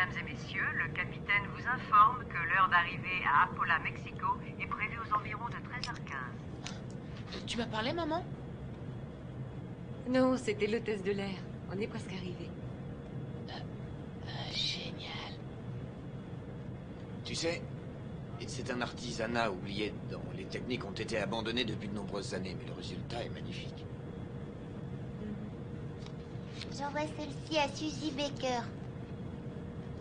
Mesdames et messieurs, le capitaine vous informe que l'heure d'arrivée à Apola, Mexico est prévue aux environs de 13h15. Tu m'as parlé, maman? Non, c'était l'hôtesse de l'air. On est presque arrivé. Génial. Tu sais, c'est un artisanat oublié dont les techniques ont été abandonnées depuis de nombreuses années, mais le résultat est magnifique. J'envoie celle-ci à Suzy Baker.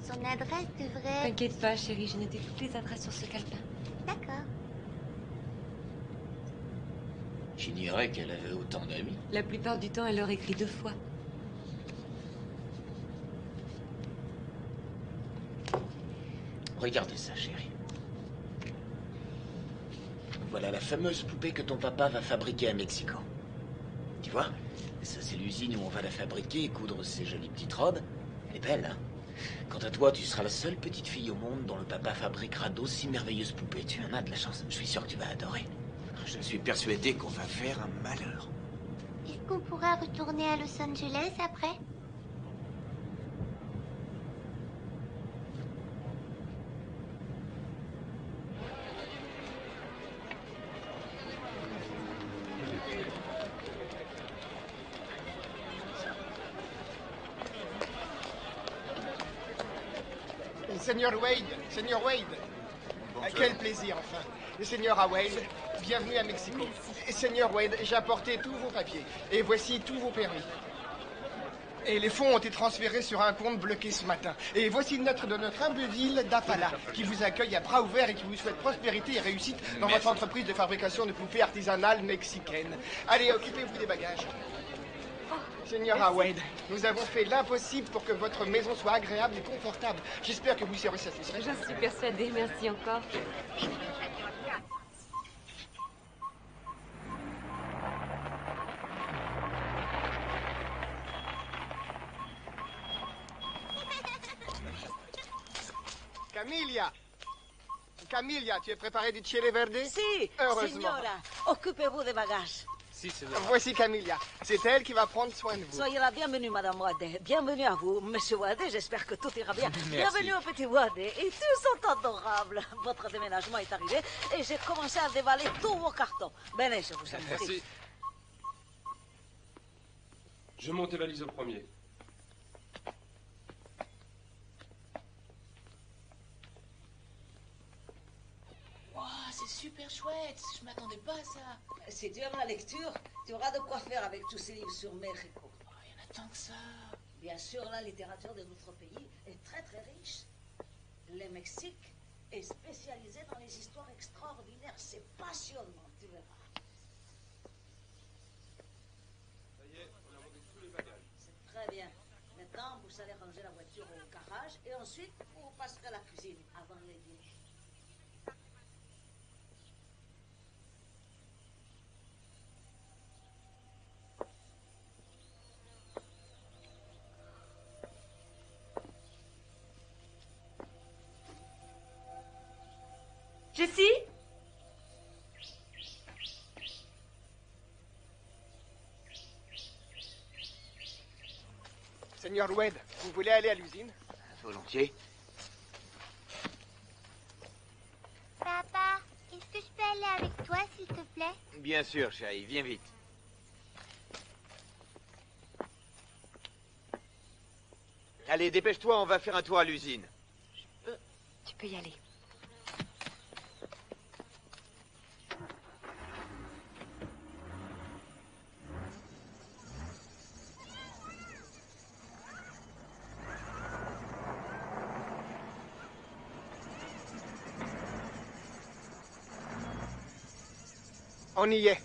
Son adresse devrait... T'inquiète pas, chérie, j'ai noté toutes les adresses sur ce calepin. D'accord. J'ignorais qu'elle avait autant d'amis. La plupart du temps, elle leur écrit 2 fois. Regardez ça, chérie. Voilà la fameuse poupée que ton papa va fabriquer à Mexico. Tu vois? Ça, c'est l'usine où on va la fabriquer et coudre ces jolies petites robes. Elle est belle, hein? Quant à toi, tu seras la seule petite fille au monde dont le papa fabriquera d'aussi merveilleuses poupées. Tu en as de la chance. Je suis sûr que tu vas adorer. Je suis persuadé qu'on va faire un malheur. Est-ce qu'on pourra retourner à Los Angeles après? Seigneur Wade, quel plaisir enfin. Seigneur Wade, bienvenue à Mexico. Seigneur Wade, j'ai apporté tous vos papiers et voici tous vos permis. Et les fonds ont été transférés sur un compte bloqué ce matin. Et voici une lettre de notre humble ville d'Apala, qui vous accueille à bras ouverts et qui vous souhaite prospérité et réussite dans votre entreprise de fabrication de poupées artisanales mexicaines. Allez, occupez-vous des bagages. Seigneur Wade, nous avons fait l'impossible pour que votre maison soit agréable et confortable. J'espère que vous serez satisfait. J'en suis persuadée, merci encore. Camilla, tu es préparé du chile verde? Si, heureusement. signora. Occupez-vous des bagages. Si, c'est Voici Camilla. C'est elle qui va prendre soin de vous. Soyez la bienvenue, Madame Wade. Bienvenue à vous, Monsieur Wade. J'espère que tout ira bien. Bienvenue au petit Wade. Et tous sont adorables. Votre déménagement est arrivé et j'ai commencé à dévaler tous vos cartons. Venez, je vous en prie. Merci. Je monte tes valises au premier. C'est super chouette. Je m'attendais pas à ça. Si tu aimes la lecture, tu auras de quoi faire avec tous ces livres sur Mexico. Oh, il y en a tant que ça. Bien sûr, la littérature de notre pays est très très riche. Le Mexique est spécialisé dans les histoires extraordinaires. C'est passionnant, tu verras. Ça y est, on a monté tous les bagages. C'est très bien. Maintenant, vous allez ranger la voiture au garage et ensuite, vous passerez à la cuisine avant le dîner. Jessie? Seigneur Wade, vous voulez aller à l'usine? Volontiers. Papa, est-ce que je peux aller avec toi, s'il te plaît? Bien sûr, chérie, viens vite. Allez, dépêche-toi, on va faire un tour à l'usine. Tu peux y aller. On y est.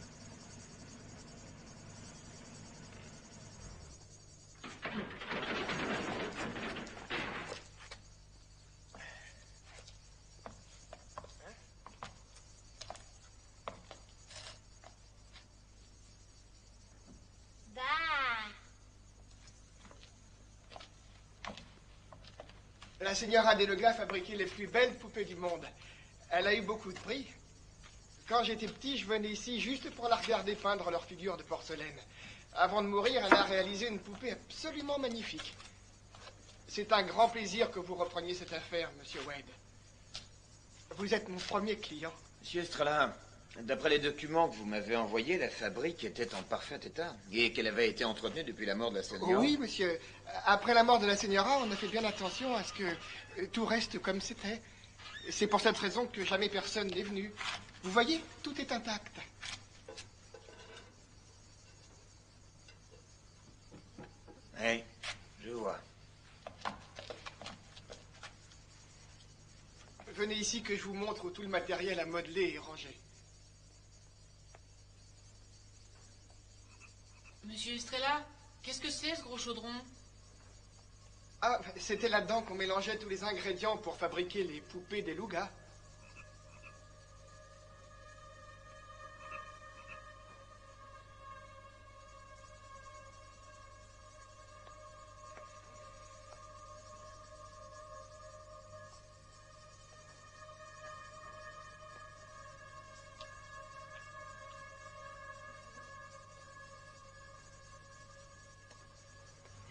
La Señora Delega fabriquait les plus belles poupées du monde. Elle a eu beaucoup de prix. Quand j'étais petit, je venais ici juste pour la regarder peindre leurs figures de porcelaine. Avant de mourir, elle a réalisé une poupée absolument magnifique. C'est un grand plaisir que vous repreniez cette affaire, Monsieur Wade. Vous êtes mon premier client. Monsieur Estrella, d'après les documents que vous m'avez envoyés, la fabrique était en parfait état et qu'elle avait été entretenue depuis la mort de la Señora. Oui, monsieur. Après la mort de la Señora, on a fait bien attention à ce que tout reste comme c'était. C'est pour cette raison que jamais personne n'est venu. Vous voyez, tout est intact. Oui, je vois. Venez ici que je vous montre où tout le matériel à modeler est rangé. Monsieur Estrella, qu'est-ce que c'est ce gros chaudron? Ah, c'était là-dedans qu'on mélangeait tous les ingrédients pour fabriquer les poupées des Lugas.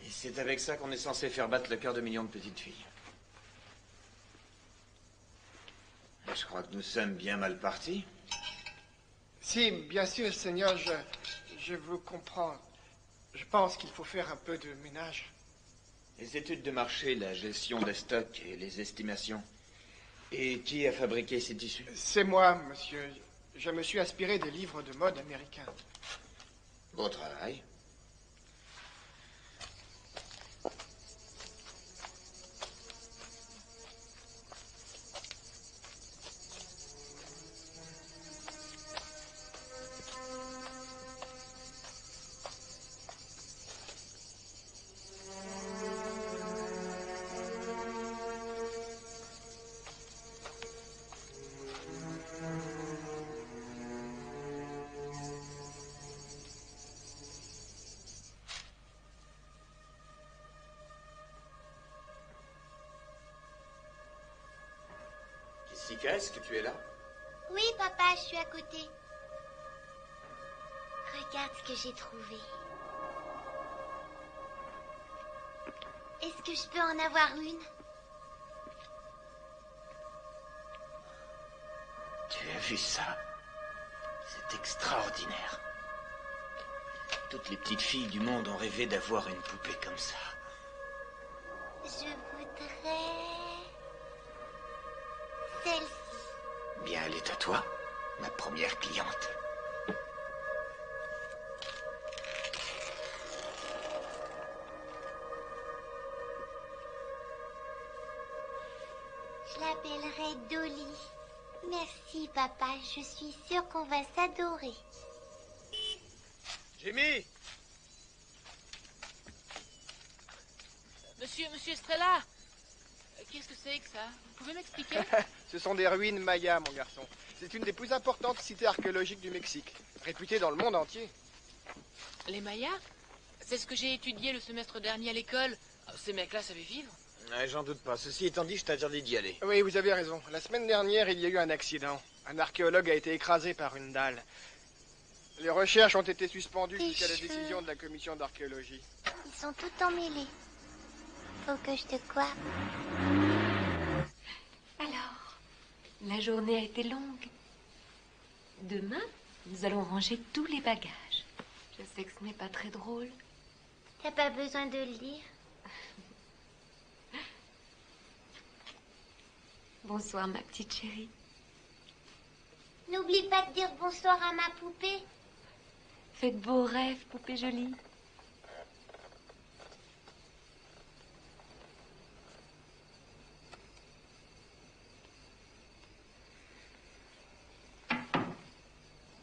Et c'est avec ça qu'on est censé faire battre le cœur de millions de petites filles. Je crois que nous sommes bien mal partis. Si, bien sûr, Seigneur, je vous comprends. Je pense qu'il faut faire un peu de ménage. Les études de marché, la gestion des stocks et les estimations. Et qui a fabriqué ces tissus? C'est moi, monsieur. Je me suis inspiré des livres de mode américains. Beau travail. Jessica, est-ce que tu es là? Oui, papa, je suis à côté. Regarde ce que j'ai trouvé. Est-ce que je peux en avoir une? Tu as vu ça? C'est extraordinaire. Toutes les petites filles du monde ont rêvé d'avoir une poupée comme ça. Je voudrais... celle-ci. Bien, elle est à toi, ma première cliente. Je l'appellerai Dolly. Merci, papa. Je suis sûre qu'on va s'adorer. Jimmy! Monsieur Estrella, qu'est-ce que c'est que ça? Vous pouvez m'expliquer? Ce sont des ruines mayas, mon garçon. C'est une des plus importantes cités archéologiques du Mexique, réputée dans le monde entier. Les Mayas? C'est ce que j'ai étudié le semestre dernier à l'école. Ces mecs-là savaient vivre? Ouais, j'en doute pas. Ceci étant dit, je t'interdis d'y aller. Oui, vous avez raison. La semaine dernière, il y a eu un accident. Un archéologue a été écrasé par une dalle. Les recherches ont été suspendues Tes jusqu'à la cheveux. décision de la commission d'archéologie. Ils sont tout emmêlés. Faut que je te coiffe. Alors, la journée a été longue. Demain, nous allons ranger tous les bagages. Je sais que ce n'est pas très drôle. T'as pas besoin de le lire. Bonsoir, ma petite chérie. N'oublie pas de dire bonsoir à ma poupée. Fais de beaux rêves, poupée jolie.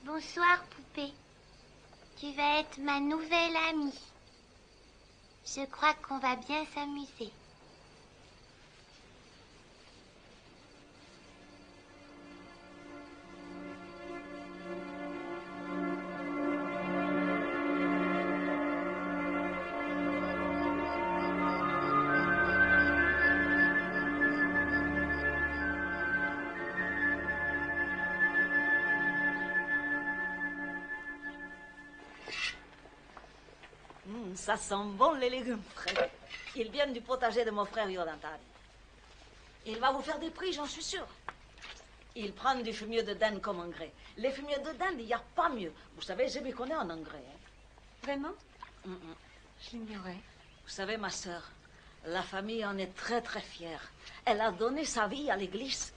Bonsoir, poupée. Tu vas être ma nouvelle amie. Je crois qu'on va bien s'amuser. Ça sent bon les légumes frais. Ils viennent du potager de mon frère Yodantari. Il va vous faire des prix, j'en suis sûre. Ils prennent du fumier de dinde comme engrais. Les fumiers de dinde, il n'y a pas mieux. Vous savez, je m'y connais en engrais. Hein. Vraiment? Je l'ignorais. Vous savez, ma sœur, la famille en est très très fière. Elle a donné sa vie à l'église.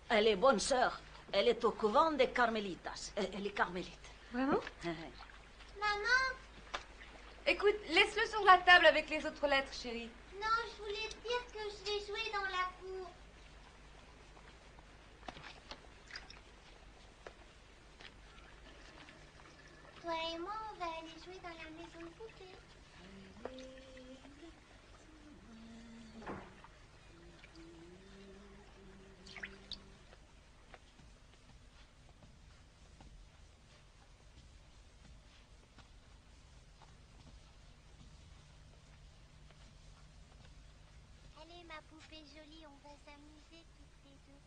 Elle est bonne sœur. Elle est au couvent des Carmélitas. Elle est carmélite. Vraiment? Maman, Écoute, laisse-le sur la table avec les autres lettres, chérie. non, je voulais te dire que je vais jouer dans la cour. Toi et moi, on va aller jouer dans la maison de poupée. Allez, ma poupée jolie, on va s'amuser toutes les deux.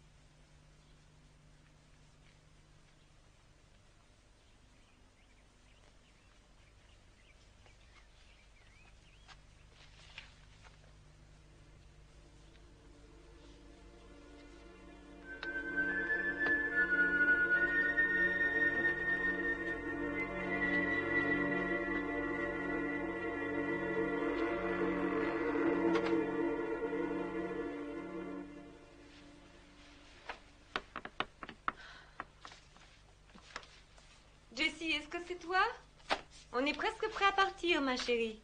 Jessie, est-ce que c'est toi? On est presque prêt à partir, ma chérie.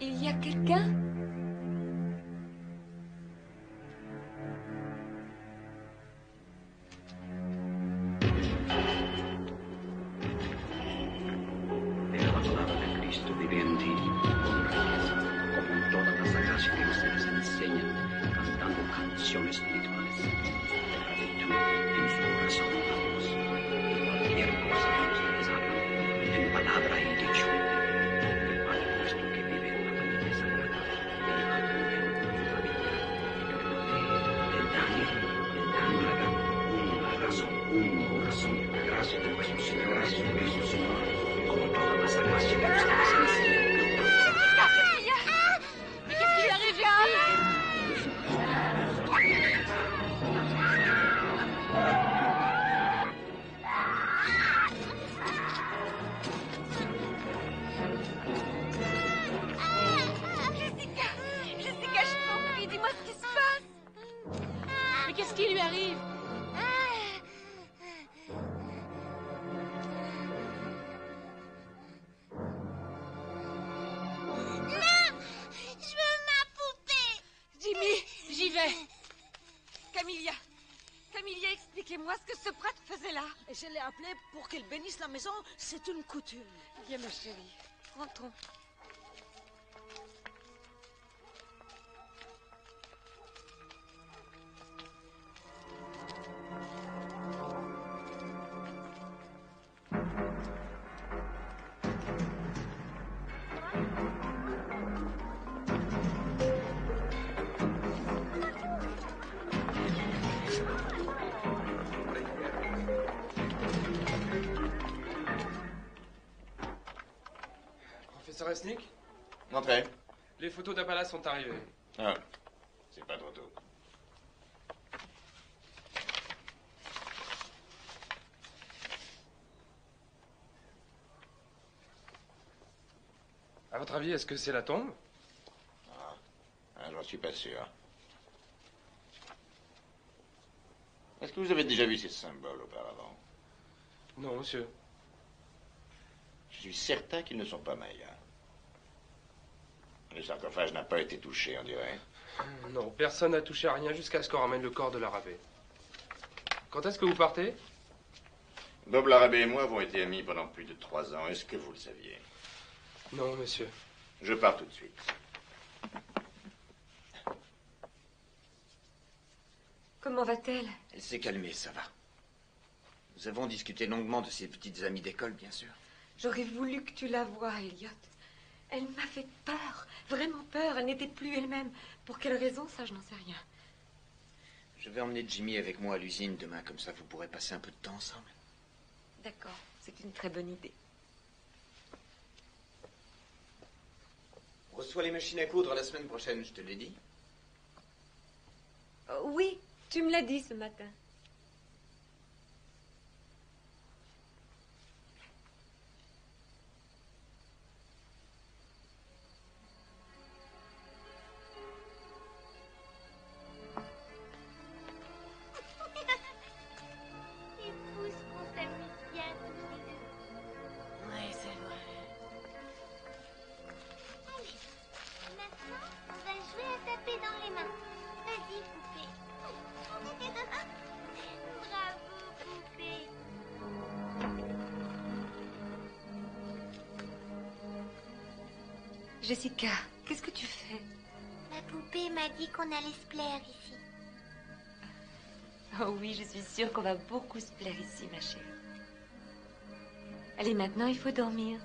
Il y a quelqu'un? Pero la palabra de Cristo vive en ti, con riqueza, como todas las sagradas que ustedes enseñan, cantando canciones espirituales. Deja de tú en su corazón a Dios. Y cualquier cosa que ustedes hagan, en palabra y dicho, el Padre nuestro que vive en la familia sagrada, viva también en su familia. Le dan un corazón, gracias de nuestro Señor Jesucristo, Señor, como todas las sagradas que ustedes enseñan. Mais qu'est-ce qui lui arrive, Jessie? Jessica, je t'en prie, dis-moi ce qui se passe. Mais qu'est-ce qui lui arrive? Je veux ma poupée. Jimmy, J'y vais. Camilla, expliquez-moi ce que ce prêtre faisait là. Et je l'ai appelé pour qu'il bénisse la maison. C'est une coutume. Viens, ma chérie, rentrons. Professeur Esnick, Entrez. les photos d'Apala sont arrivées. Ah, c'est pas trop tôt. À votre avis, est-ce que c'est la tombe? J'en suis pas sûr. Est-ce que vous avez déjà vu ces symboles auparavant? Non, monsieur. Je suis certain qu'ils ne sont pas mayas. Le sarcophage n'a pas été touché, on dirait. Non, personne n'a touché à rien jusqu'à ce qu'on ramène le corps de l'arabé. Quand est-ce que vous partez? Bob Larrabé et moi avons été amis pendant plus de 3 ans. Est-ce que vous le saviez? Non, monsieur. Je pars tout de suite. Comment va-t-elle? Elle s'est calmée, ça va. Nous avons discuté longuement de ses petites amies d'école, bien sûr. J'aurais voulu que tu la voies, Elliot. Elle m'a fait peur, vraiment peur. Elle n'était plus elle-même. Pour quelle raison, ça, je n'en sais rien. Je vais emmener Jimmy avec moi à l'usine demain, comme ça vous pourrez passer un peu de temps ensemble. D'accord, c'est une très bonne idée. On reçoit les machines à coudre la semaine prochaine, je te l'ai dit. Oui, tu me l'as dit ce matin. Jessica, qu'est-ce que tu fais? La poupée m'a dit qu'on allait se plaire ici. Oh oui, je suis sûre qu'on va beaucoup se plaire ici, ma chérie. Allez, maintenant, il faut dormir.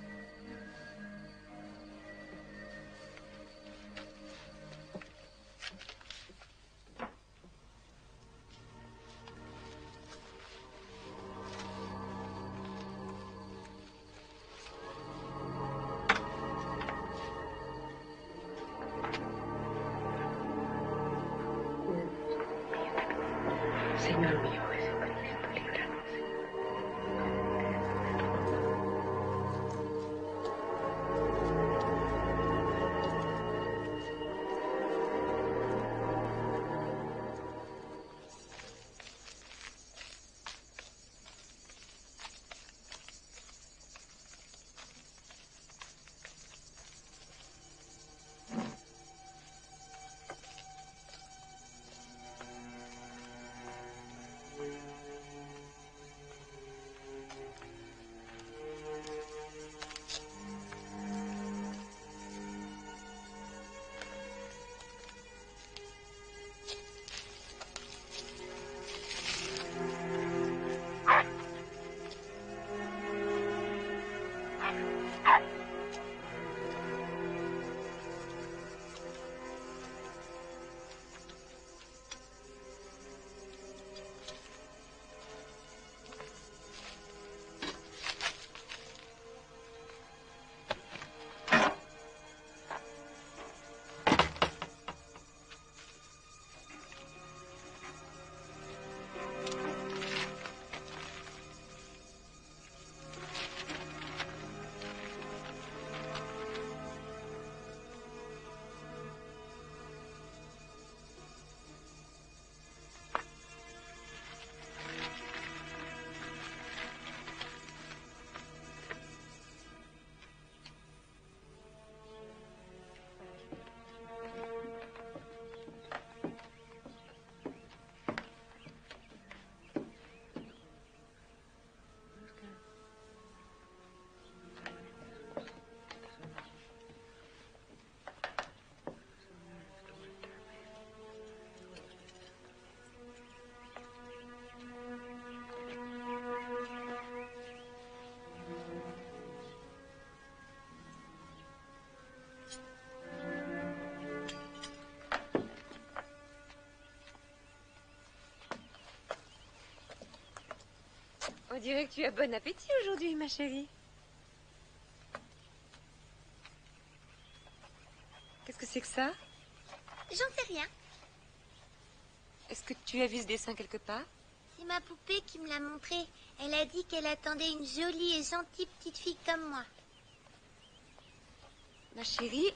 Señor mío Jesucristo, líbranos. On dirait que tu as bon appétit aujourd'hui, ma chérie. Qu'est-ce que c'est que ça? J'en sais rien. Est-ce que tu as vu ce dessin quelque part? C'est ma poupée qui me l'a montré. Elle a dit qu'elle attendait une jolie et gentille petite fille comme moi. Ma chérie...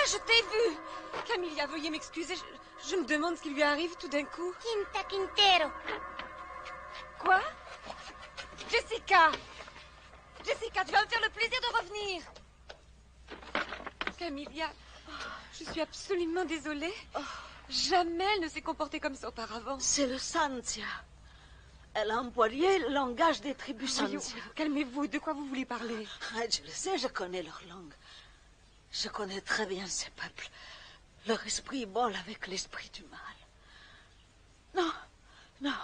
Je t'ai vu. Camilla, veuillez m'excuser. Je me demande ce qui lui arrive tout d'un coup. Quinta Quintero. Quoi? Jessica! Jessica, tu vas me faire le plaisir de revenir. Camilla, je suis absolument désolée. Jamais elle ne s'est comportée comme ça auparavant. C'est le Santia. Elle a employé le langage des tribus Voyons, Santia. calmez-vous, de quoi vous voulez parler? Je le sais, je connais leur langue. Je connais très bien ces peuples. Leur esprit vole avec l'esprit du mal. Non, non.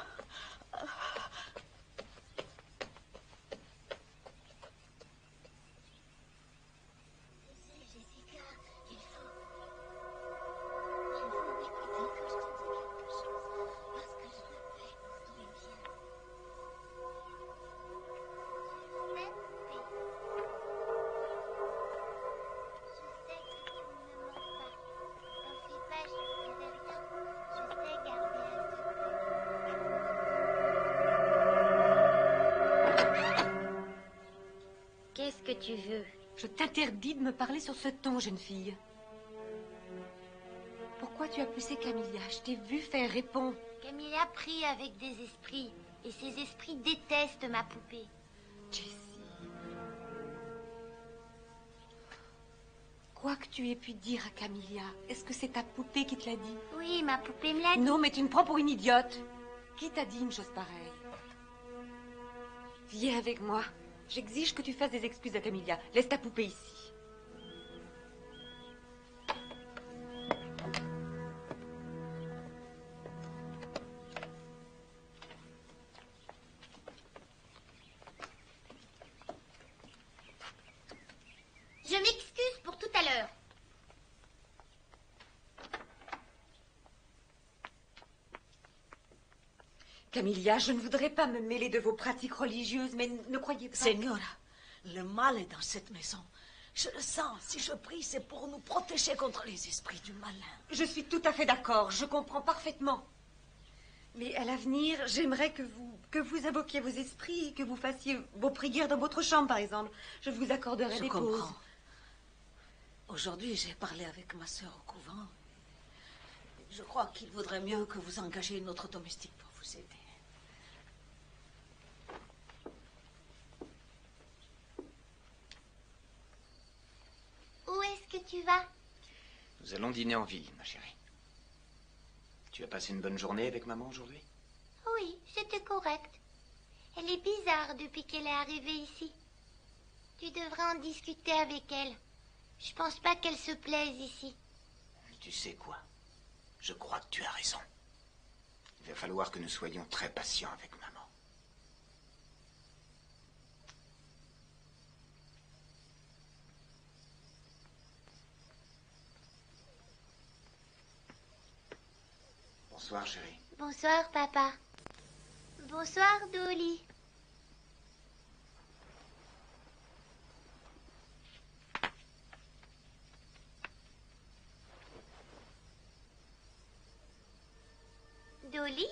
Qu'est-ce que tu veux? Je t'interdis de me parler sur ce ton, jeune fille. Pourquoi tu as poussé Camilla? Je t'ai vu faire, réponds. Camilla prie avec des esprits. Et ces esprits détestent ma poupée. Jessie. Quoi que tu aies pu dire à Camilla, est-ce que c'est ta poupée qui te l'a dit? Oui, ma poupée me l'a dit. Non, mais tu me prends pour une idiote. Qui t'a dit une chose pareille? Viens avec moi. J'exige que tu fasses des excuses à Camilla. Laisse ta poupée ici. Je m'excuse pour tout à l'heure. Camilla, je ne voudrais pas me mêler de vos pratiques religieuses, mais ne croyez pas... Señora, le mal est dans cette maison. Je le sens. Si je prie, c'est pour nous protéger contre les esprits du malin. Je suis tout à fait d'accord. Je comprends parfaitement. Mais à l'avenir, j'aimerais que vous invoquiez vos esprits, que vous fassiez vos prières dans votre chambre, par exemple. Je vous accorderai des pauses. Aujourd'hui, j'ai parlé avec ma sœur au couvent. Je crois qu'il vaudrait mieux que vous engagiez une autre domestique pour vous aider. Où est-ce que tu vas? Nous allons dîner en ville, ma chérie. Tu as passé une bonne journée avec maman aujourd'hui? Oui, c'était correct. Elle est bizarre depuis qu'elle est arrivée ici. Tu devrais en discuter avec elle. Je pense pas qu'elle se plaise ici. Tu sais quoi? Je crois que tu as raison. Il va falloir que nous soyons très patients avec maman. Bonsoir, chérie. Bonsoir, papa. Bonsoir, Dolly. Dolly?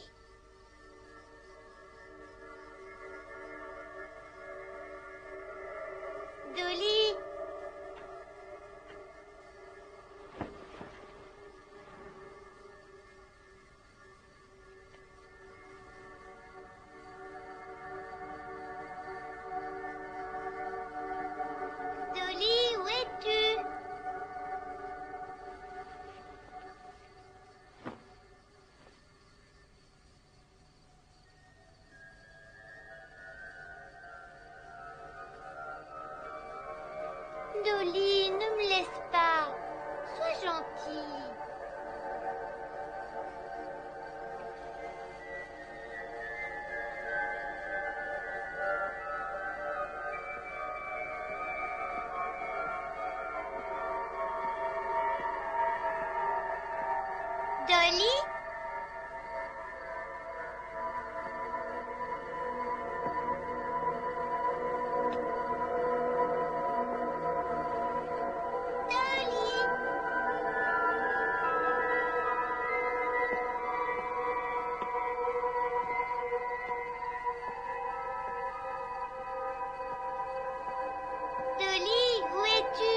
Dolly? Dolly, où es-tu? Dolly, ne me laisse pas. Sois gentille. Dolly? Dolly, où es-tu?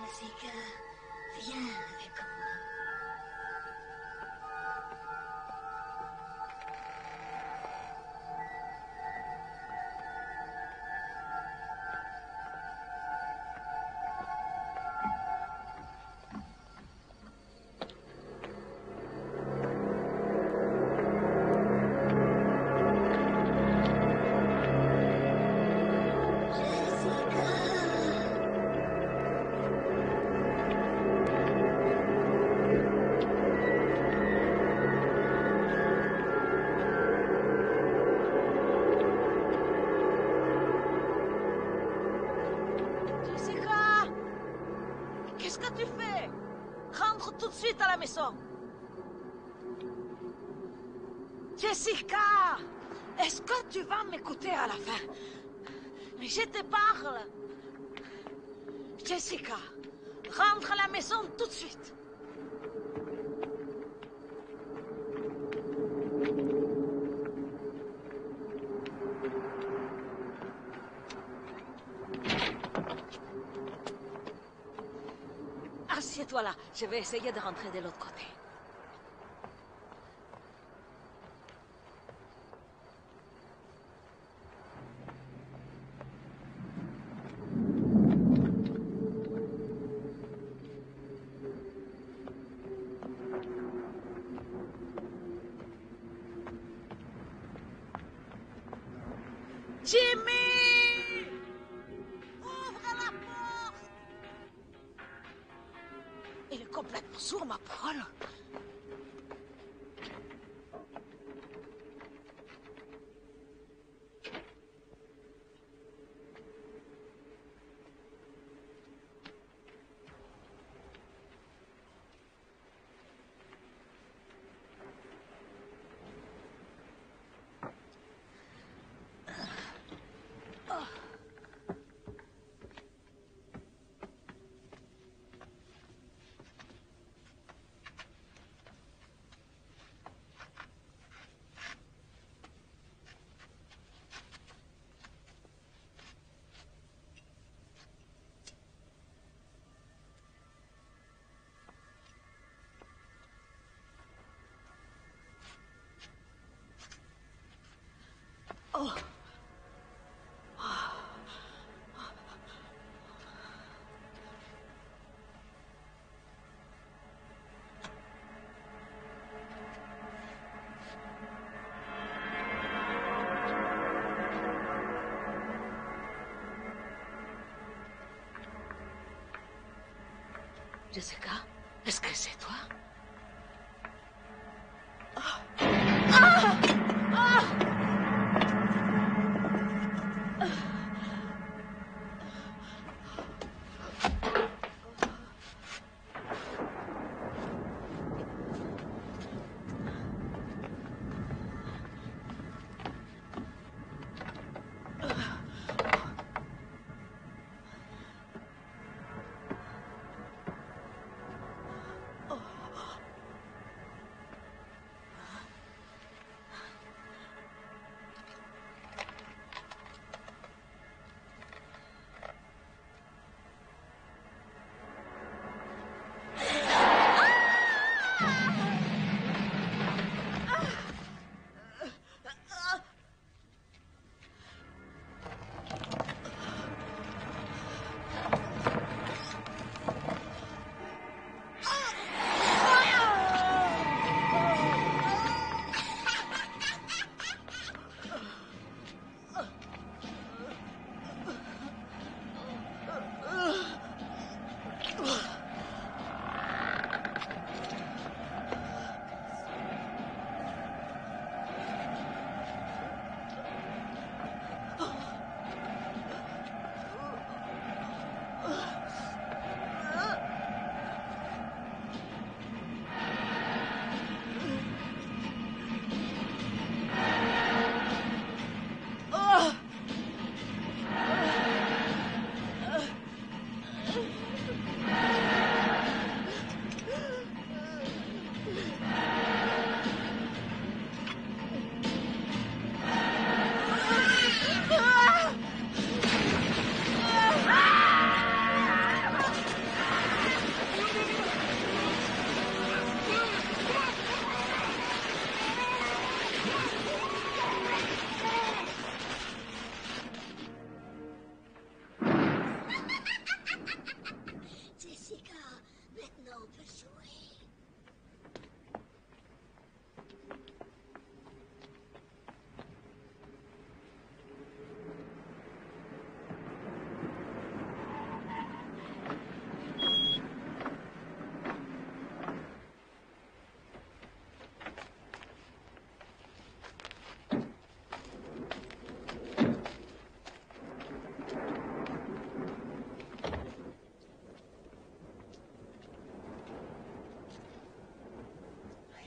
Jessica, viens avec moi. Qu'est-ce que tu fais? Rentre tout de suite à la maison. Jessica, est-ce que tu vas m'écouter à la fin? Mais je te parle. Jessica, rentre à la maison tout de suite. Assieds-toi là, je vais essayer de rentrer de l'autre côté. Jimmy! Ouvre la porte! Il est complètement sourd, ma parole. Oh. Jessica, est-ce que c'est toi?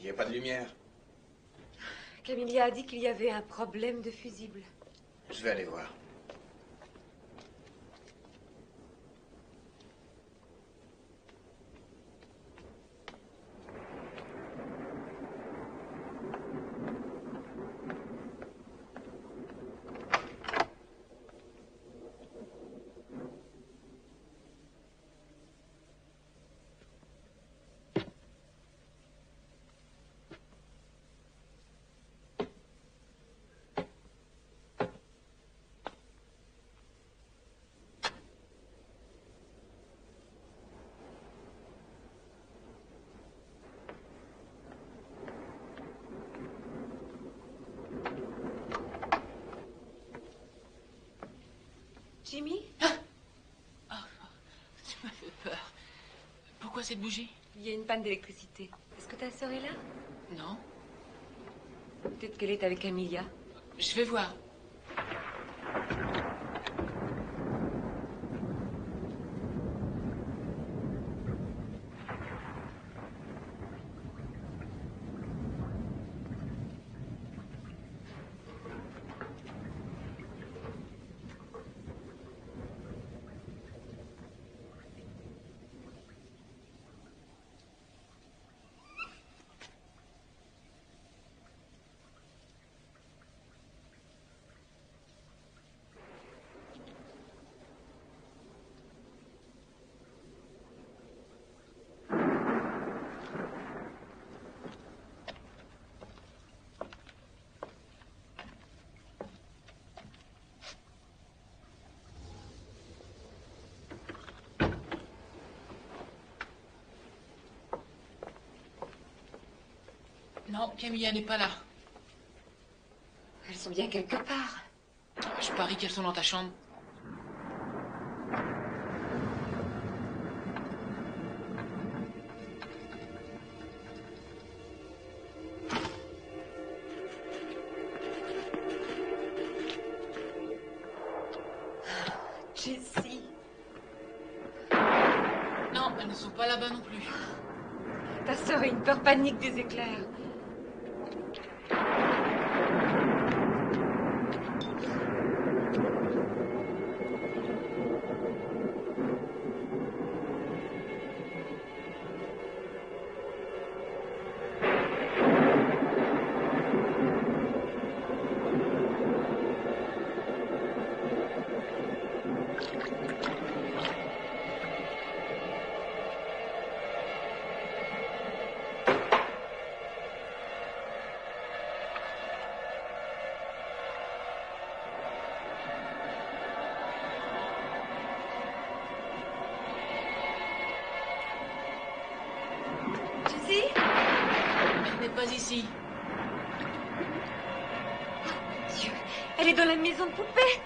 n'y a pas de lumière. Camilla a dit qu'il y avait un problème de fusible. Je vais aller voir. Jimmy? Tu m'as fait peur. Pourquoi cette bougie? Il y a une panne d'électricité. Est-ce que ta sœur est là? Non. Peut-être qu'elle est avec Camilla. Je vais voir. Non, Camilla n'est pas là. Elles sont bien quelque part. Je parie qu'elles sont dans ta chambre. Jessie. Non, elles ne sont pas là-bas non plus. Ta sœur a une peur panique des éclairs. Elle n'est pas ici. Dieu, elle est dans la maison de poupée.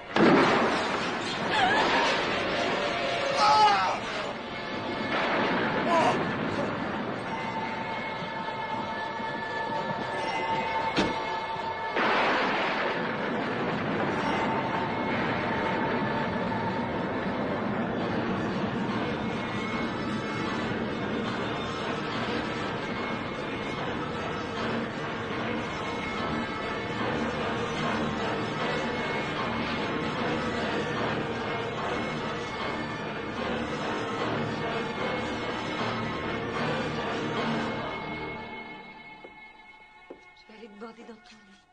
Border dans ton lit.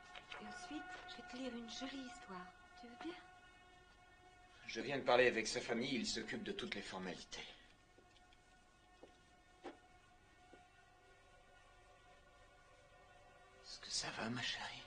Et ensuite, je vais te lire une jolie histoire. Tu veux bien? Je viens de parler avec sa famille, il s'occupe de toutes les formalités. Est-ce que ça va, ma chérie?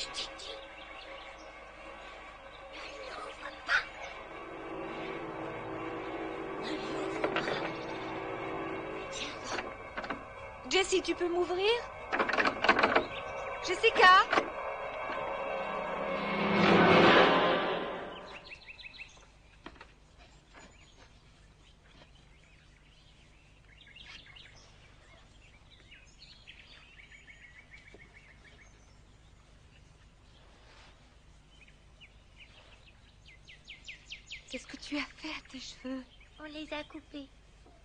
Je t'ai dit. Ne l'ouvre pas. Ne l'ouvre pas. Tiens, va. Jessie, tu peux m'ouvrir? Jessica? Qu'est-ce que tu as fait à tes cheveux? On les a coupés.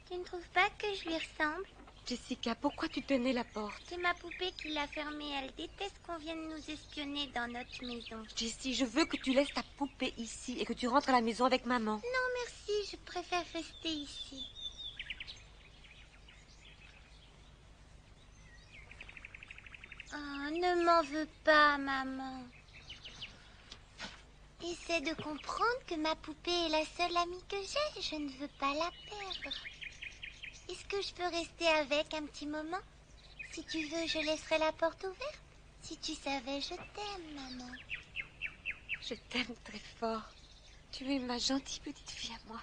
Tu ne trouves pas que je lui ressemble? Jessica, pourquoi tu tenais la porte? C'est ma poupée qui l'a fermée. Elle déteste qu'on vienne nous espionner dans notre maison. Jessie, je veux que tu laisses ta poupée ici et que tu rentres à la maison avec maman. Non, merci. Je préfère rester ici. Oh, ne m'en veux pas, maman. Essaie de comprendre que ma poupée est la seule amie que j'ai. Je ne veux pas la perdre. Est-ce que je peux rester avec un petit moment? Si tu veux, je laisserai la porte ouverte. Si tu savais, je t'aime, maman. Je t'aime très fort. Tu es ma gentille petite fille à moi.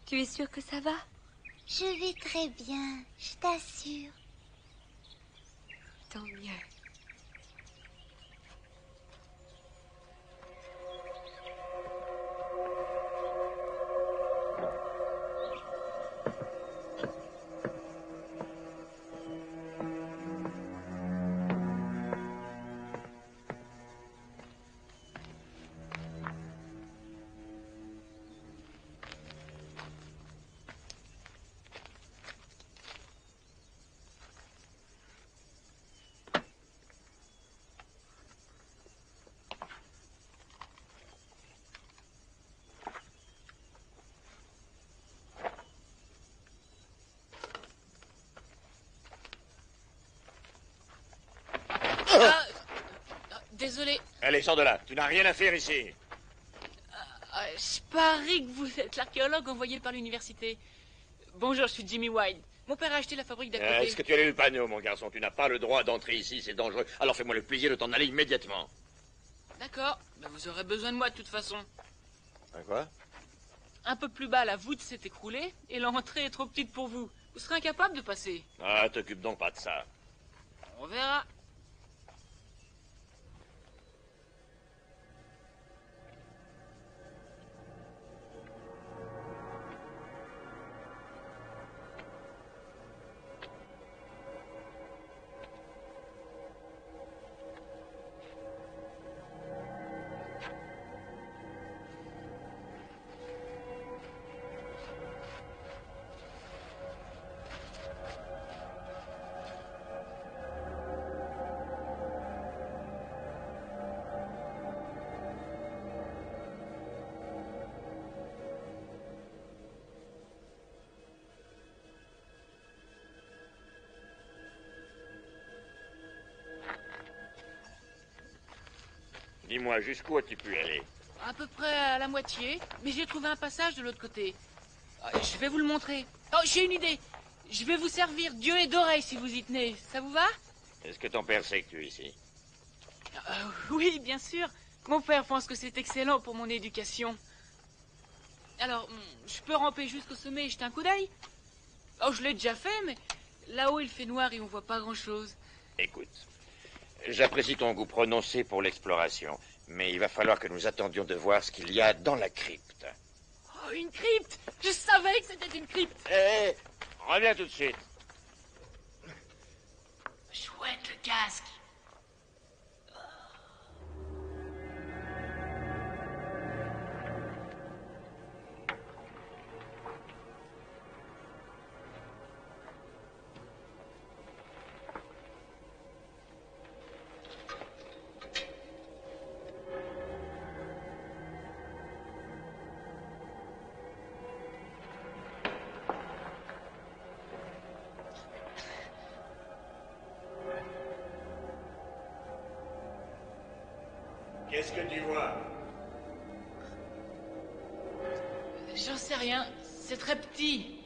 Tu es sûre que ça va? Je vais très bien, je t'assure. Tant mieux. Désolé. Allez, sors de là. Tu n'as rien à faire ici. Je parie que vous êtes l'archéologue envoyé par l'université. Bonjour, je suis Jimmy White. Mon père a acheté la fabrique d'à côté. Est-ce que tu as lu le panneau, mon garçon? Tu n'as pas le droit d'entrer ici, c'est dangereux. Alors fais-moi le plaisir de t'en aller immédiatement. D'accord. Ben, vous aurez besoin de moi de toute façon. Quoi? Un peu plus bas, la voûte s'est écroulée et l'entrée est trop petite pour vous. Vous serez incapable de passer. Ah, t'occupe donc pas de ça. On verra. Dis-moi, jusqu'où as-tu pu aller? À peu près à la moitié, mais j'ai trouvé un passage de l'autre côté. Je vais vous le montrer. Oh, j'ai une idée. Je vais vous servir d'yeux et d'oreilles si vous y tenez. Ça vous va? Est-ce que ton père sait que tu es ici? Oui, bien sûr. Mon père pense que c'est excellent pour mon éducation. Alors, je peux ramper jusqu'au sommet et jeter un coup d'œil? Oh, je l'ai déjà fait, mais là-haut il fait noir et on voit pas grand-chose. Écoute, j'apprécie ton goût prononcé pour l'exploration, mais il va falloir que nous attendions de voir ce qu'il y a dans la crypte. Oh, une crypte! Je savais que c'était une crypte! Hé, reviens tout de suite. Chouette, le casque! Qu'est-ce que tu vois? J'en sais rien. C'est très petit.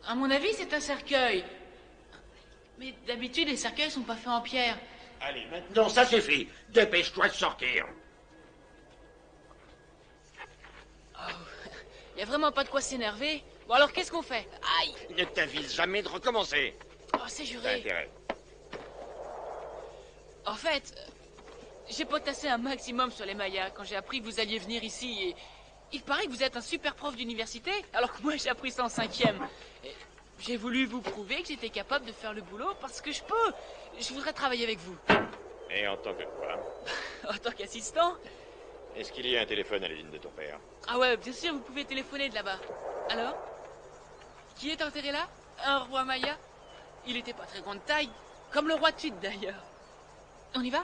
À mon avis, c'est un cercueil. Mais d'habitude, les cercueils sont pas faits en pierre. Allez, maintenant, ça suffit. Dépêche-toi de sortir. Y a vraiment pas de quoi s'énerver. Bon, alors qu'est-ce qu'on fait? Aïe! Ne t'avise jamais de recommencer. Oh, c'est T'as juré. intérêt. En fait, j'ai potassé un maximum sur les Mayas quand j'ai appris que vous alliez venir ici et... Il paraît que vous êtes un super prof d'université, alors que moi j'ai appris ça en 5e. Et j'ai voulu vous prouver que j'étais capable de faire le boulot parce que je peux. Je voudrais travailler avec vous. Et en tant que quoi? En tant qu'assistant? Est-ce qu'il y a un téléphone à l'usine de ton père? Ah ouais, bien sûr, vous pouvez téléphoner de là-bas. Alors? Qui est enterré là? Un roi Maya? Il était pas très grande taille, comme le roi Tut d'ailleurs. On y va?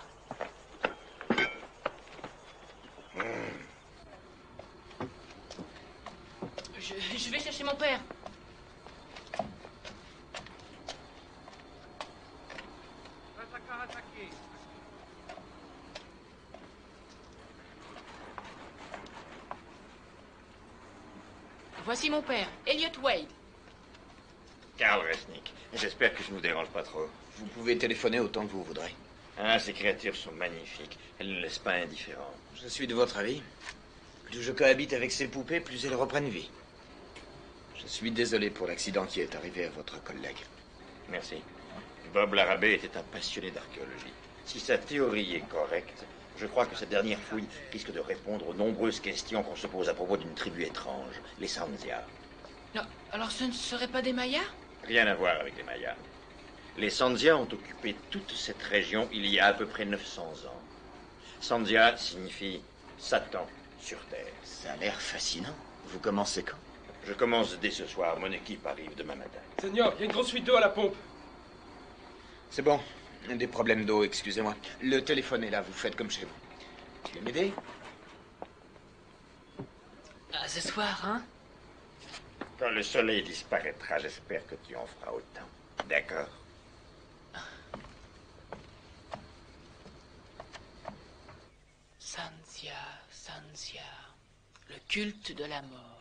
Je vais chercher mon père. Voici mon père, Elliot Wade. Karl Resnick. J'espère que je ne vous dérange pas trop. Vous pouvez téléphoner autant que vous voudrez. Ah, ces créatures sont magnifiques. Elles ne laissent pas indifférent. Je suis de votre avis. Plus je cohabite avec ces poupées, plus elles reprennent vie. Je suis désolé pour l'accident qui est arrivé à votre collègue. Merci. Bob Larrabee était un passionné d'archéologie. Si sa théorie est correcte, je crois que cette dernière fouille risque de répondre aux nombreuses questions qu'on se pose à propos d'une tribu étrange, les Sandia. Non, alors ce ne seraient pas des Mayas? Rien à voir avec les Mayas. Les Sandia ont occupé toute cette région il y a à peu près 900 ans. Sandia signifie Satan sur Terre. Ça a l'air fascinant. Vous commencez quand? Je commence dès ce soir. Mon équipe arrive demain matin. Seigneur, il y a une grosse fuite d'eau à la pompe. C'est bon. Des problèmes d'eau, excusez-moi. Le téléphone est là, vous faites comme chez vous. Tu veux m'aider? Ah, ce soir, hein? Quand le soleil disparaîtra, j'espère que tu en feras autant. D'accord? Sanzia, Sanzia, le culte de la mort.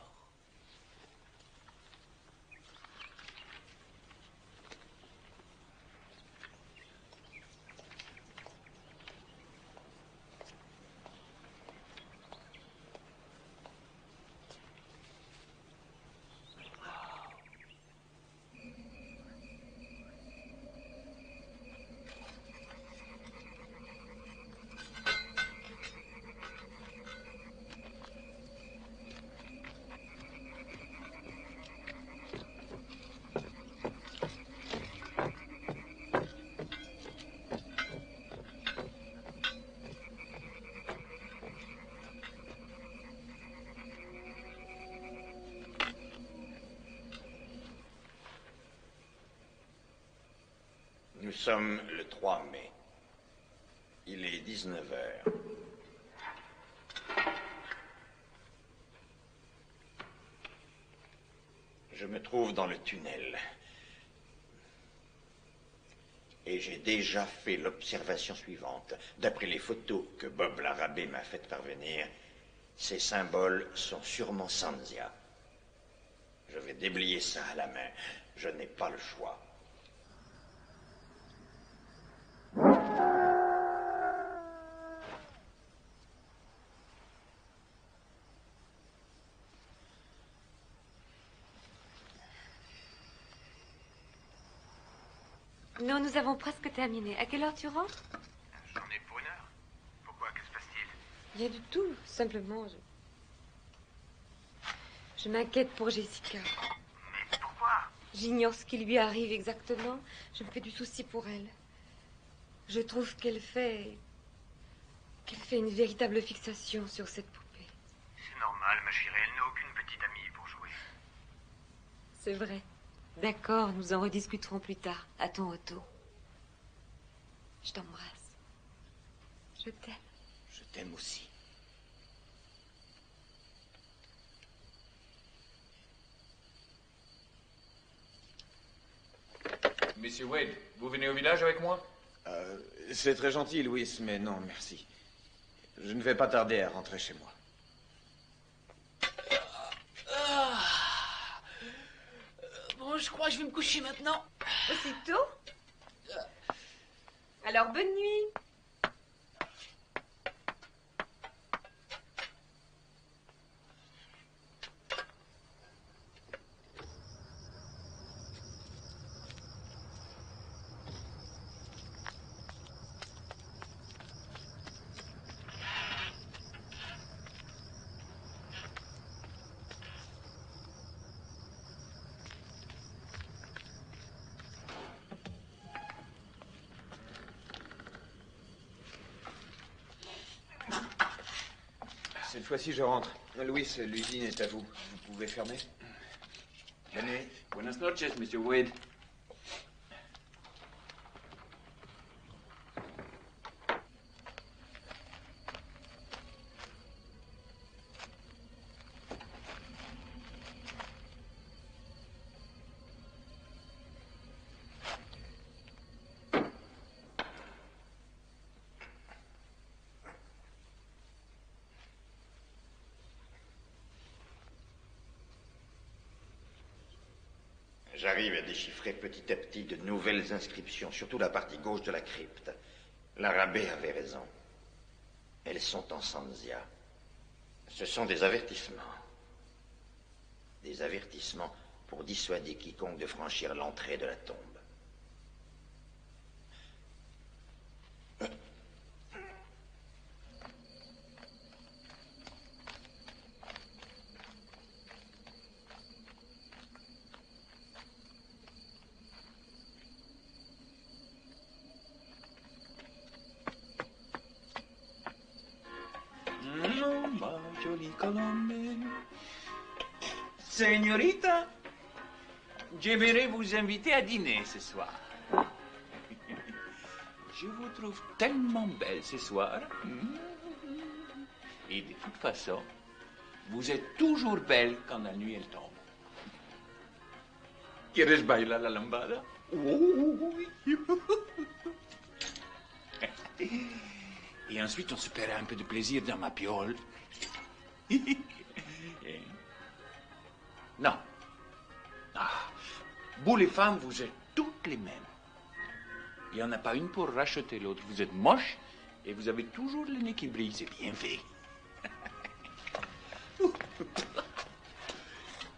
Nous sommes le 3 mai. Il est 19 heures. Je me trouve dans le tunnel. Et j'ai déjà fait l'observation suivante. D'après les photos que Bob Larrabee m'a faites parvenir, ces symboles sont sûrement Sanzia. Je vais déblayer ça à la main. Je n'ai pas le choix. Non, nous avons presque terminé. À quelle heure tu rentres? J'en ai pour 1 heure. Pourquoi? Que se passe-t-il? Rien du tout. Simplement, je m'inquiète pour Jessica. Mais pourquoi? J'ignore ce qui lui arrive exactement. Je me fais du souci pour elle. Je trouve qu'elle fait une véritable fixation sur cette poupée. C'est normal, ma chérie. Elle n'a aucune petite amie pour jouer. C'est vrai. D'accord, nous en rediscuterons plus tard, à ton retour. Je t'embrasse. Je t'aime. Je t'aime aussi. Monsieur Wade, vous venez au village avec moi? C'est très gentil, Louis, mais non, merci. Je ne vais pas tarder à rentrer chez moi. Bon, je crois que je vais me coucher maintenant. Aussitôt? Alors, bonne nuit. Cette fois-ci, je rentre. Louis, l'usine est à vous. Vous pouvez fermer? Bonne nuit. Buenas noches, Monsieur Wade. J'arrive à déchiffrer petit à petit de nouvelles inscriptions, surtout la partie gauche de la crypte. L'arabé avait raison. Elles sont en Sanzia. Ce sont des avertissements. Des avertissements pour dissuader quiconque de franchir l'entrée de la tombe. Ma jolie Colombe. Señorita, j'aimerais vous inviter à dîner ce soir. Je vous trouve tellement belle ce soir. Et de toute façon, vous êtes toujours belle quand la nuit elle tombe. ¿Quieres bailar la lambada? Et ensuite, on se paiera un peu de plaisir dans ma piole. Non. Ah, vous, les femmes, vous êtes toutes les mêmes. Il n'y en a pas une pour racheter l'autre. Vous êtes moche et vous avez toujours le nez qui brille. C'est bien fait.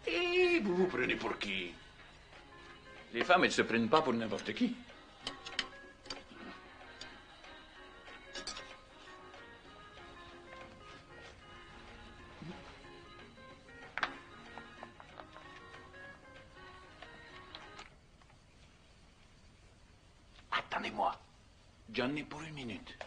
Et vous vous prenez pour qui? Les femmes, elles ne se prennent pas pour n'importe qui. Attendez-moi. J'en ai pour une minute.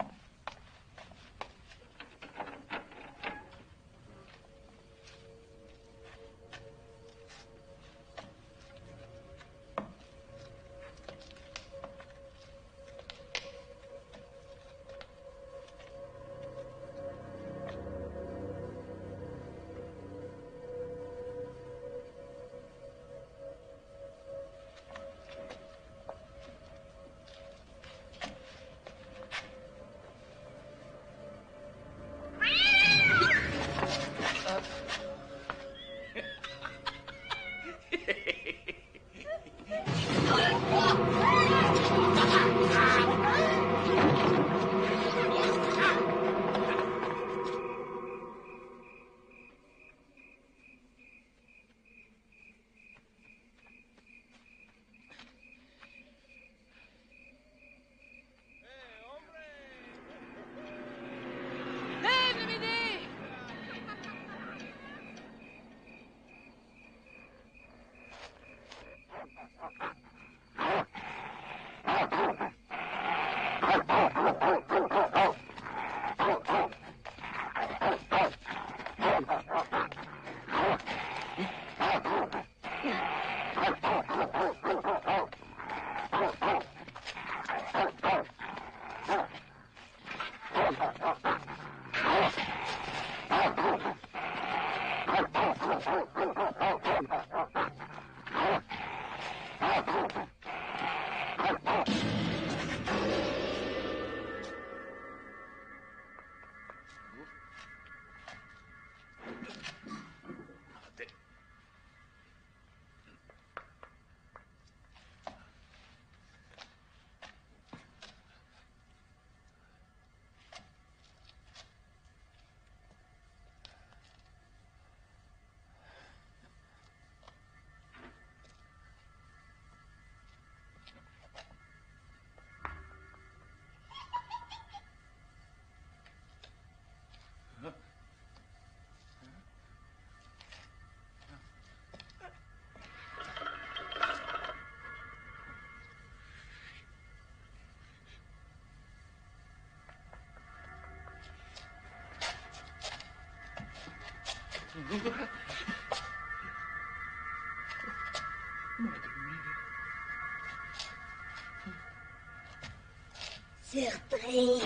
Surprise.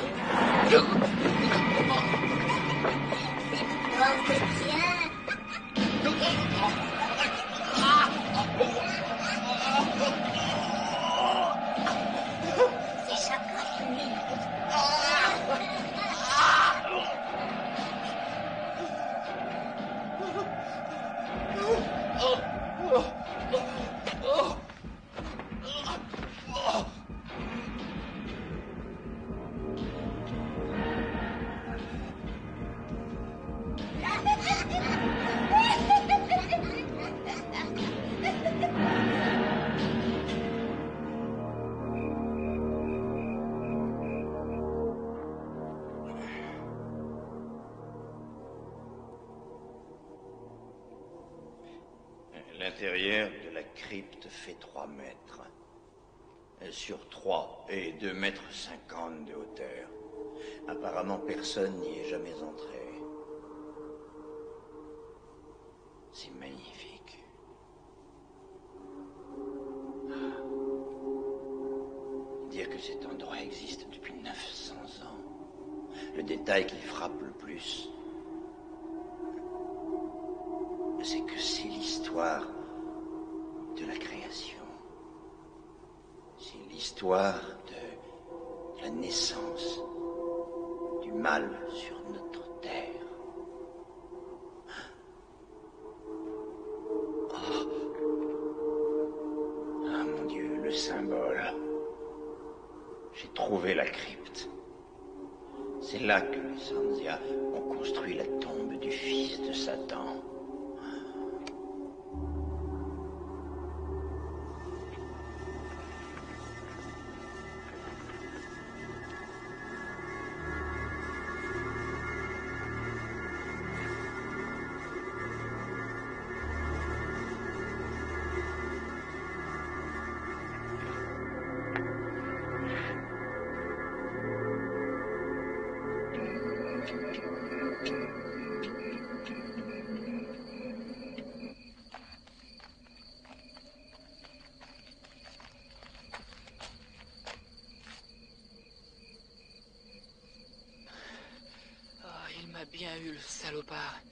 Porte tiens. C'est chocolat. L'intérieur de la crypte fait 3 mètres. Sur 3 et 2,50 mètres de hauteur. Apparemment, personne n'y est jamais entré. C'est magnifique. Dire que cet endroit existe depuis 900 ans. Le détail qui frappe le plus, c'est que c'est l'histoire de la création. C'est l'histoire de la naissance du mal sur notre terre. Ah mon Dieu, le symbole. J'ai trouvé la crypte. C'est là que les Sanzia ont construit la tombe du fils de Satan. Bien eu, le salopard.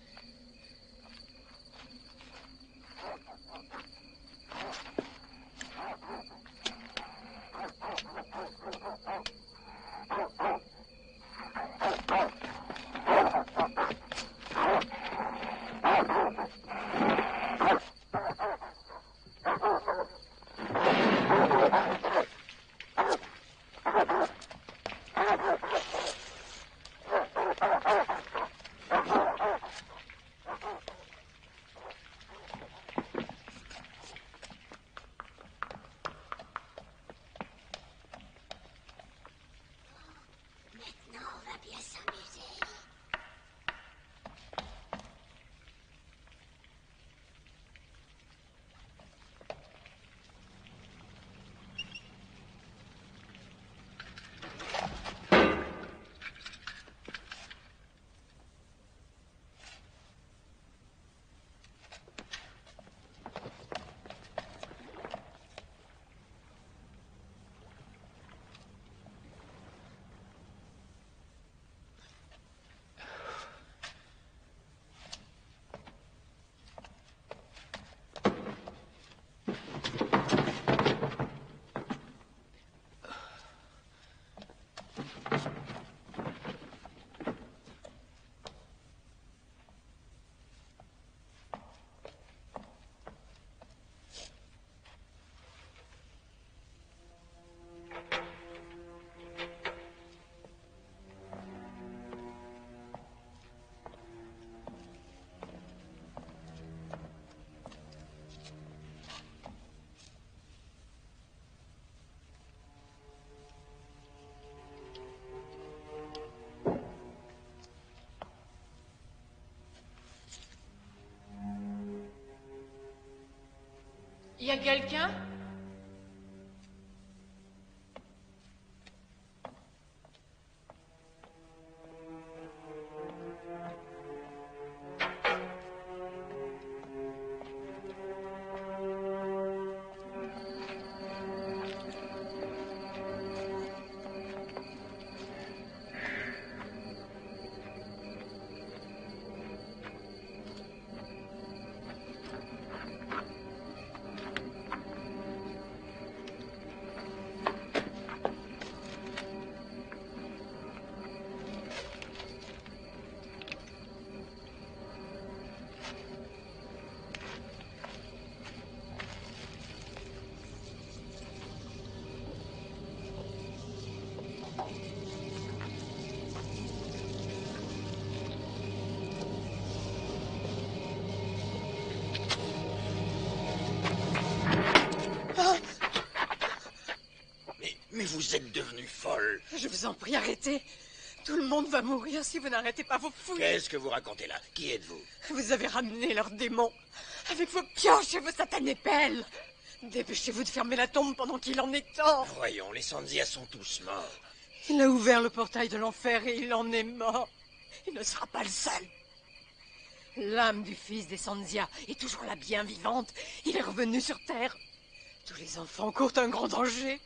Y a quelqu'un? vous êtes devenue folle. Je vous en prie, arrêtez. Tout le monde va mourir si vous n'arrêtez pas vos fouilles. Qu'est-ce que vous racontez là? Qui êtes-vous? Vous avez ramené leur démon. Avec vos pioches et vos satanées pelles. Dépêchez-vous de fermer la tombe pendant qu'il en est temps. Voyons, les Sanzia sont tous morts. Il a ouvert le portail de l'enfer et il en est mort. Il ne sera pas le seul. L'âme du fils des Sanzia est toujours la bien vivante. Il est revenu sur Terre. Tous les enfants courent un grand danger.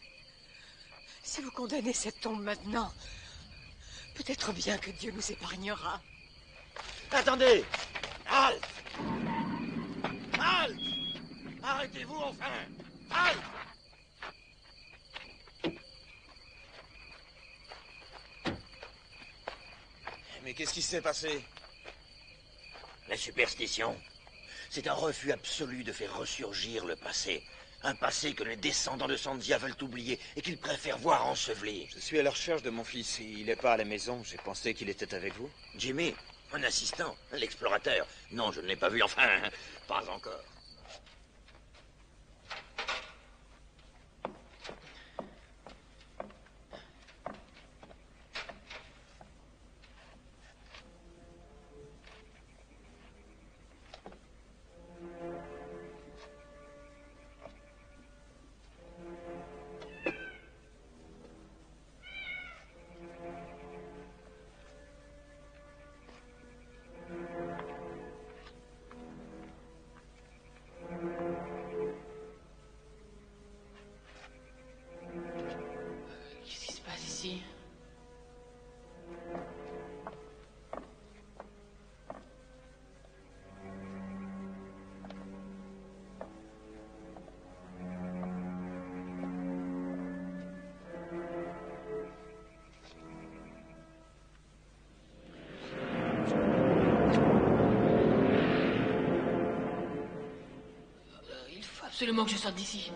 Si vous condamnez cette tombe maintenant, peut-être bien que Dieu nous épargnera. Attendez! Halte! Halte! Arrêtez-vous enfin! Halte! Mais qu'est-ce qui s'est passé? La superstition, c'est un refus absolu de faire ressurgir le passé. Un passé que les descendants de Sanzia veulent oublier et qu'ils préfèrent voir enseveli. Je suis à la recherche de mon fils. Il n'est pas à la maison. J'ai pensé qu'il était avec vous. Jimmy, un assistant, l'explorateur. Non, je ne l'ai pas vu, enfin, pas encore. Absolument que je sorte d'ici.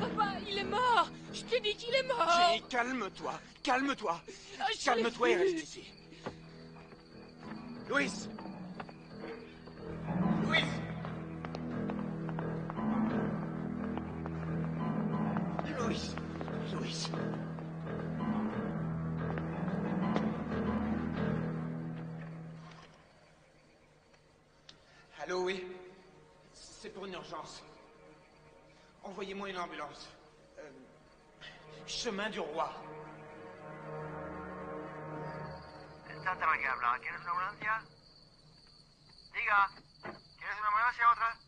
Papa, il est mort. Je te dis qu'il est mort. Jenny, calme-toi, calme-toi. Calme-toi et reste ici. Louis! Louis! Louis! Louis! Allô, oui? C'est pour une urgence. Envoyez-moi une ambulance. Chemin du Roi. Está mal que habla. ¿Quieres una ambulancia? Diga. ¿Quieres una ambulancia o otra?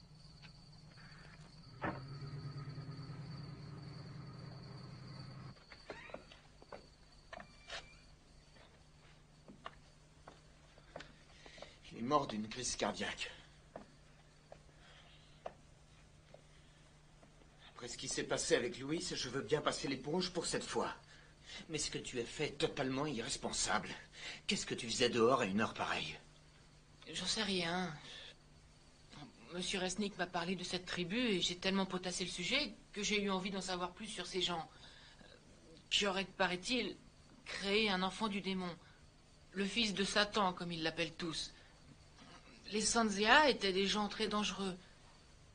Il est mort d'une crise cardiaque. Après ce qui s'est passé avec Louis, je veux bien passer l'éponge pour cette fois. Mais ce que tu as fait est totalement irresponsable. Qu'est-ce que tu faisais dehors à une heure pareille? J'en sais rien. Monsieur Resnick m'a parlé de cette tribu et j'ai tellement potassé le sujet que j'ai eu envie d'en savoir plus sur ces gens qui auraient, paraît-il, créé un enfant du démon. Le fils de Satan, comme ils l'appellent tous. Les Sanzia étaient des gens très dangereux.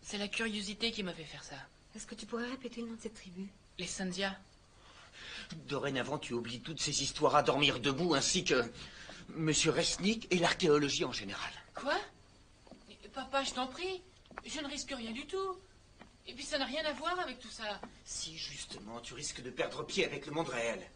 C'est la curiosité qui m'a fait faire ça. Est-ce que tu pourrais répéter le nom de cette tribu? Les Sanzia. Dorénavant, tu oublies toutes ces histoires à dormir debout, ainsi que Monsieur Resnick et l'archéologie en général. Quoi? Papa, je t'en prie. Je ne risque rien du tout. Et puis ça n'a rien à voir avec tout ça. Si, justement, tu risques de perdre pied avec le monde réel.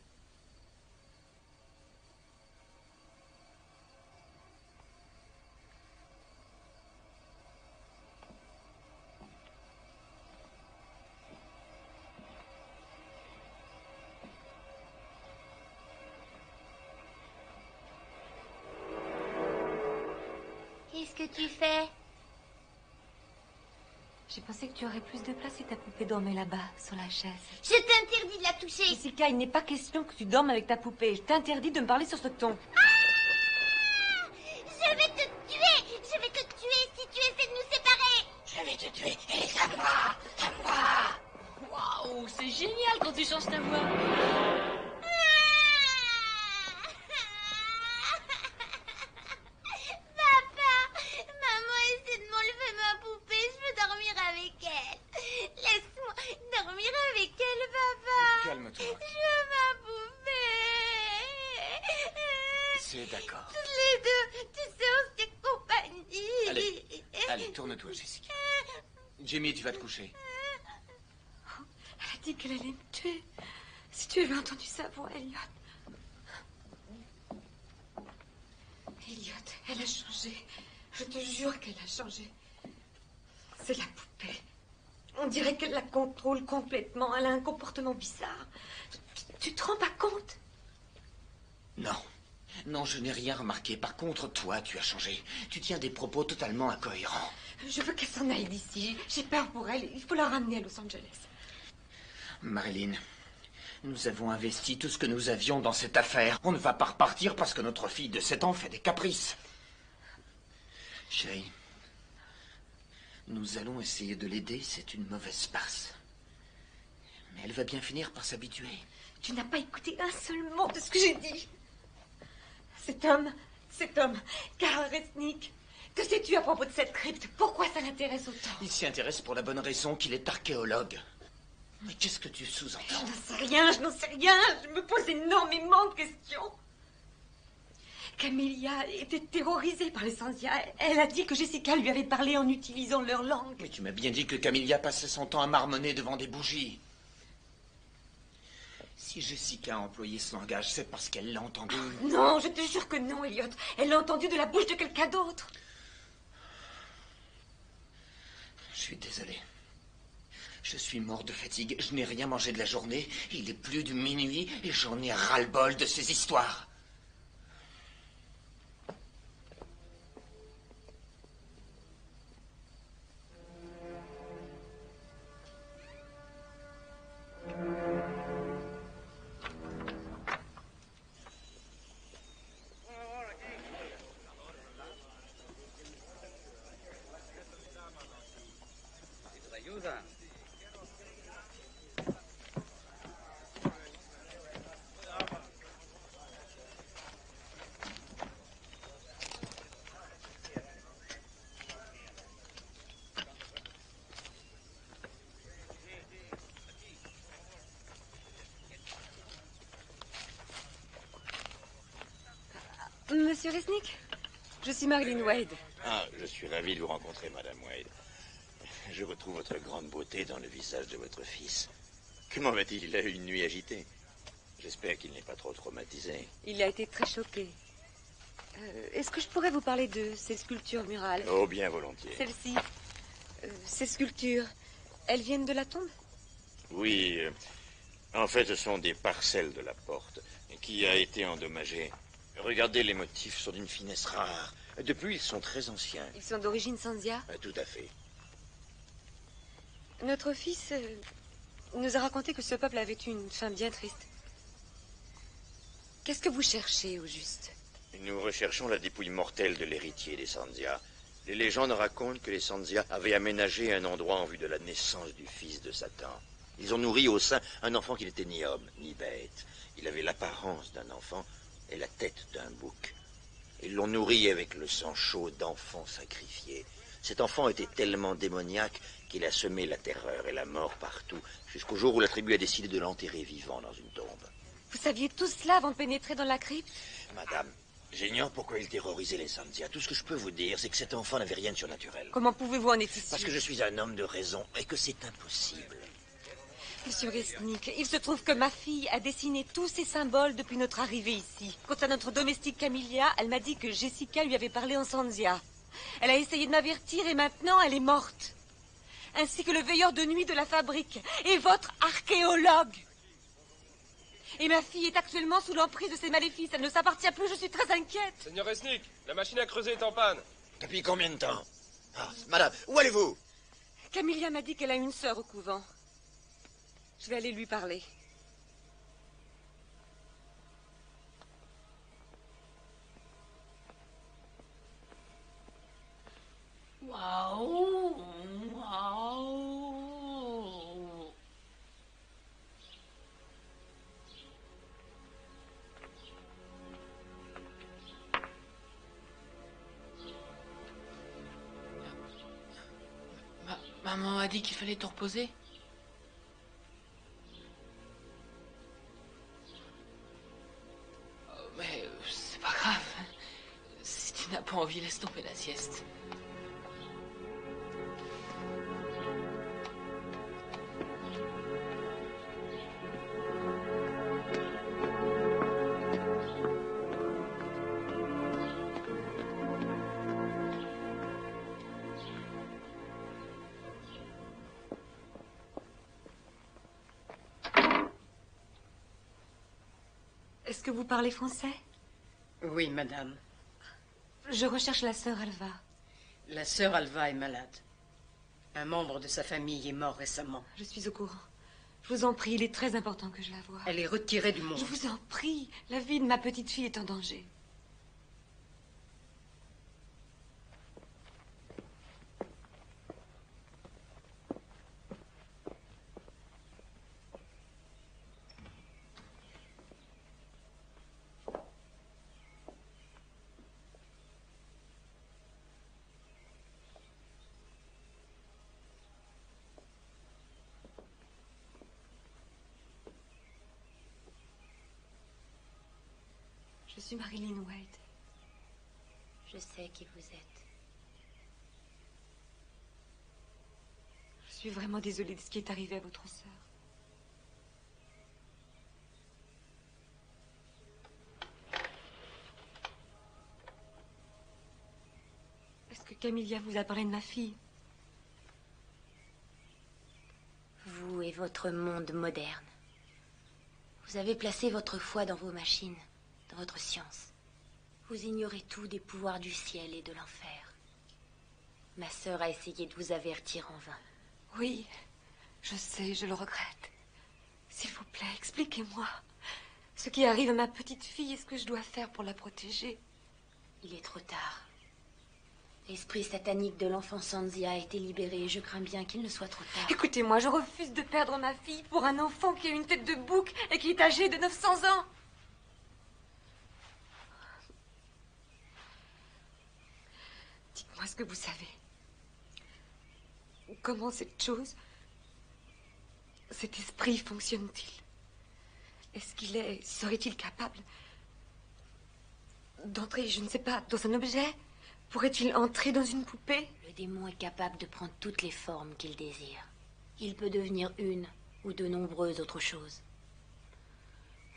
Qu'est-ce que tu fais? J'ai pensé que tu aurais plus de place si ta poupée dormait là-bas, sur la chaise. Je t'interdis de la toucher. Jessica, il n'est pas question que tu dormes avec ta poupée. Je t'interdis de me parler sur ce ton. Ah! Je vais te tuer. Je vais te tuer si tu essaies de nous séparer. Je vais te tuer et ça me va, ça me va. Waouh, c'est génial quand tu changes ta voix. sais, d'accord. Toutes les deux, tu sais, on se fait compagnie. Allez, tourne-toi, Jessica. Jimmy, tu vas te coucher. Elle a dit qu'elle allait me tuer. Si tu avais entendu sa voix, Elliot. Elliot, elle a changé. Je te jure qu'elle a changé. C'est la poupée. On dirait qu'elle la contrôle complètement. Elle a un comportement bizarre. Tu te rends pas compte? Non. Non, je n'ai rien remarqué. Par contre, toi, tu as changé. Tu tiens des propos totalement incohérents. Je veux qu'elle s'en aille d'ici. J'ai peur pour elle. Il faut la ramener à Los Angeles. Marilyn, nous avons investi tout ce que nous avions dans cette affaire. On ne va pas repartir parce que notre fille de 7 ans fait des caprices. Chérie, nous allons essayer de l'aider. C'est une mauvaise passe. Mais elle va bien finir par s'habituer. Tu n'as pas écouté un seul mot de ce que j'ai dit. Cet homme, Karl Resnick, que sais-tu à propos de cette crypte? Pourquoi ça l'intéresse autant? Il s'y intéresse pour la bonne raison qu'il est archéologue. Mais qu'est-ce que tu sous-entends? Je n'en sais rien. Je me pose énormément de questions. Camélia était terrorisée par les Sanzia. Elle a dit que Jessica lui avait parlé en utilisant leur langue. Mais tu m'as bien dit que Camélia passait son temps à marmonner devant des bougies. Si Jessica a employé ce langage, c'est parce qu'elle l'a entendu. Non, je te jure que non, Elliot. Elle l'a entendu de la bouche de quelqu'un d'autre. Je suis désolé. Je suis mort de fatigue. Je n'ai rien mangé de la journée. Il est plus de minuit et j'en ai ras-le-bol de ces histoires. Monsieur Resnick, je suis Marilyn Wade. Ah, je suis ravi de vous rencontrer, Madame Wade. Je retrouve votre grande beauté dans le visage de votre fils. Comment va-t-il? Il a eu une nuit agitée. J'espère qu'il n'est pas trop traumatisé. Il a été très choqué. Est-ce que je pourrais vous parler de ces sculptures murales? Oh, bien volontiers. Celles-ci, ces sculptures, elles viennent de la tombe? Oui, en fait, ce sont des parcelles de la porte qui a été endommagée. Regardez, les motifs sont d'une finesse rare. Depuis, ils sont très anciens. Ils sont d'origine Sanzia? Tout à fait. Notre fils nous a raconté que ce peuple avait eu une fin bien triste. Qu'est-ce que vous cherchez, au juste? Nous recherchons la dépouille mortelle de l'héritier des Sanzia. Les légendes racontent que les Sanzia avaient aménagé un endroit en vue de la naissance du fils de Satan. Ils ont nourri au sein un enfant qui n'était ni homme, ni bête. Il avait l'apparence d'un enfant et la tête d'un bouc. Ils l'ont nourri avec le sang chaud d'enfants sacrifiés. Cet enfant était tellement démoniaque qu'il a semé la terreur et la mort partout, jusqu'au jour où la tribu a décidé de l'enterrer vivant dans une tombe. Vous saviez tout cela avant de pénétrer dans la crypte? Madame, j'ignore pourquoi il terrorisait les Sanzia. Tout ce que je peux vous dire, c'est que cet enfant n'avait rien de surnaturel. Comment pouvez-vous en être ici? Parce que je suis un homme de raison et que c'est impossible. Monsieur Resnick, il se trouve que ma fille a dessiné tous ces symboles depuis notre arrivée ici. Quant à notre domestique Camélia, elle m'a dit que Jessica lui avait parlé en Sanzia. Elle a essayé de m'avertir et maintenant elle est morte. Ainsi que le veilleur de nuit de la fabrique et votre archéologue. Et ma fille est actuellement sous l'emprise de ces maléfices. Elle ne s'appartient plus, je suis très inquiète. Seigneur Resnick, la machine à creuser est en panne. Depuis combien de temps? Madame, où allez-vous? Camélia m'a dit qu'elle a une sœur au couvent. Je vais aller lui parler. Waouh, waouh. Maman a dit qu'il fallait te reposer. Mais c'est pas grave. pas envie, laisse tomber la sieste. Est-ce que vous parlez français? Oui, madame. Je recherche la sœur Alva. La sœur Alva est malade. Un membre de sa famille est mort récemment. Je suis au courant. Je vous en prie, il est très important que je la voie. Elle est retirée du monde. Je vous en prie, la vie de ma petite fille est en danger. Je suis Marilyn Wade. Je sais qui vous êtes. Je suis vraiment désolée de ce qui est arrivé à votre sœur. Est-ce que Camilla vous a parlé de ma fille? Vous et votre monde moderne. Vous avez placé votre foi dans vos machines, dans votre science. Vous ignorez tout des pouvoirs du ciel et de l'enfer. Ma sœur a essayé de vous avertir en vain. Oui, je sais, je le regrette. S'il vous plaît, expliquez-moi. Ce qui arrive à ma petite fille, est-ce que je dois faire pour la protéger? Il est trop tard. L'esprit satanique de l'enfant Sanzia a été libéré et je crains bien qu'il ne soit trop tard. Écoutez-moi, je refuse de perdre ma fille pour un enfant qui a une tête de bouc et qui est âgé de 900 ans. Dites-moi ce que vous savez. Comment cette chose, cet esprit fonctionne-t-il? Serait-il capable d'entrer, je ne sais pas, dans un objet? Pourrait-il entrer dans une poupée? Le démon est capable de prendre toutes les formes qu'il désire. Il peut devenir une ou de nombreuses autres choses.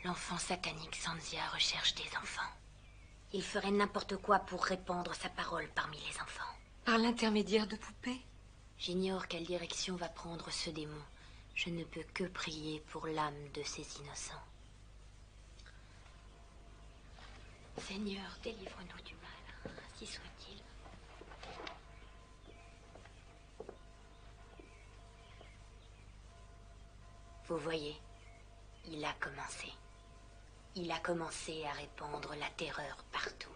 L'enfant satanique Sanzia recherche des enfants. Il ferait n'importe quoi pour répandre sa parole parmi les enfants. Par l'intermédiaire de poupées? J'ignore quelle direction va prendre ce démon. Je ne peux que prier pour l'âme de ces innocents. Seigneur, délivre-nous du mal, ainsi soit-il. Vous voyez, il a commencé. Il a commencé à répandre la terreur partout.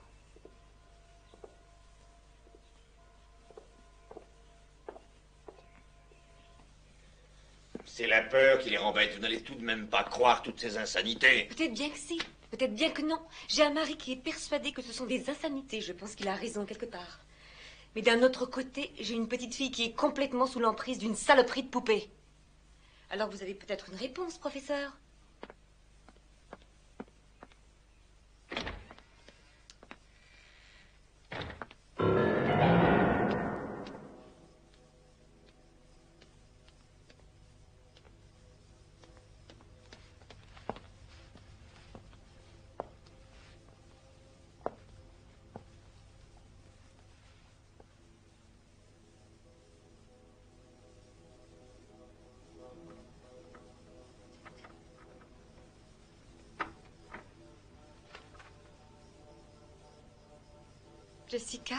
C'est la peur qui les rend bêtes. Vous n'allez tout de même pas croire toutes ces insanités. Peut-être bien que si, peut-être bien que non. J'ai un mari qui est persuadé que ce sont des insanités. Je pense qu'il a raison quelque part. Mais d'un autre côté, j'ai une petite fille qui est complètement sous l'emprise d'une saloperie de poupée. Alors vous avez peut-être une réponse, professeur? Jessica?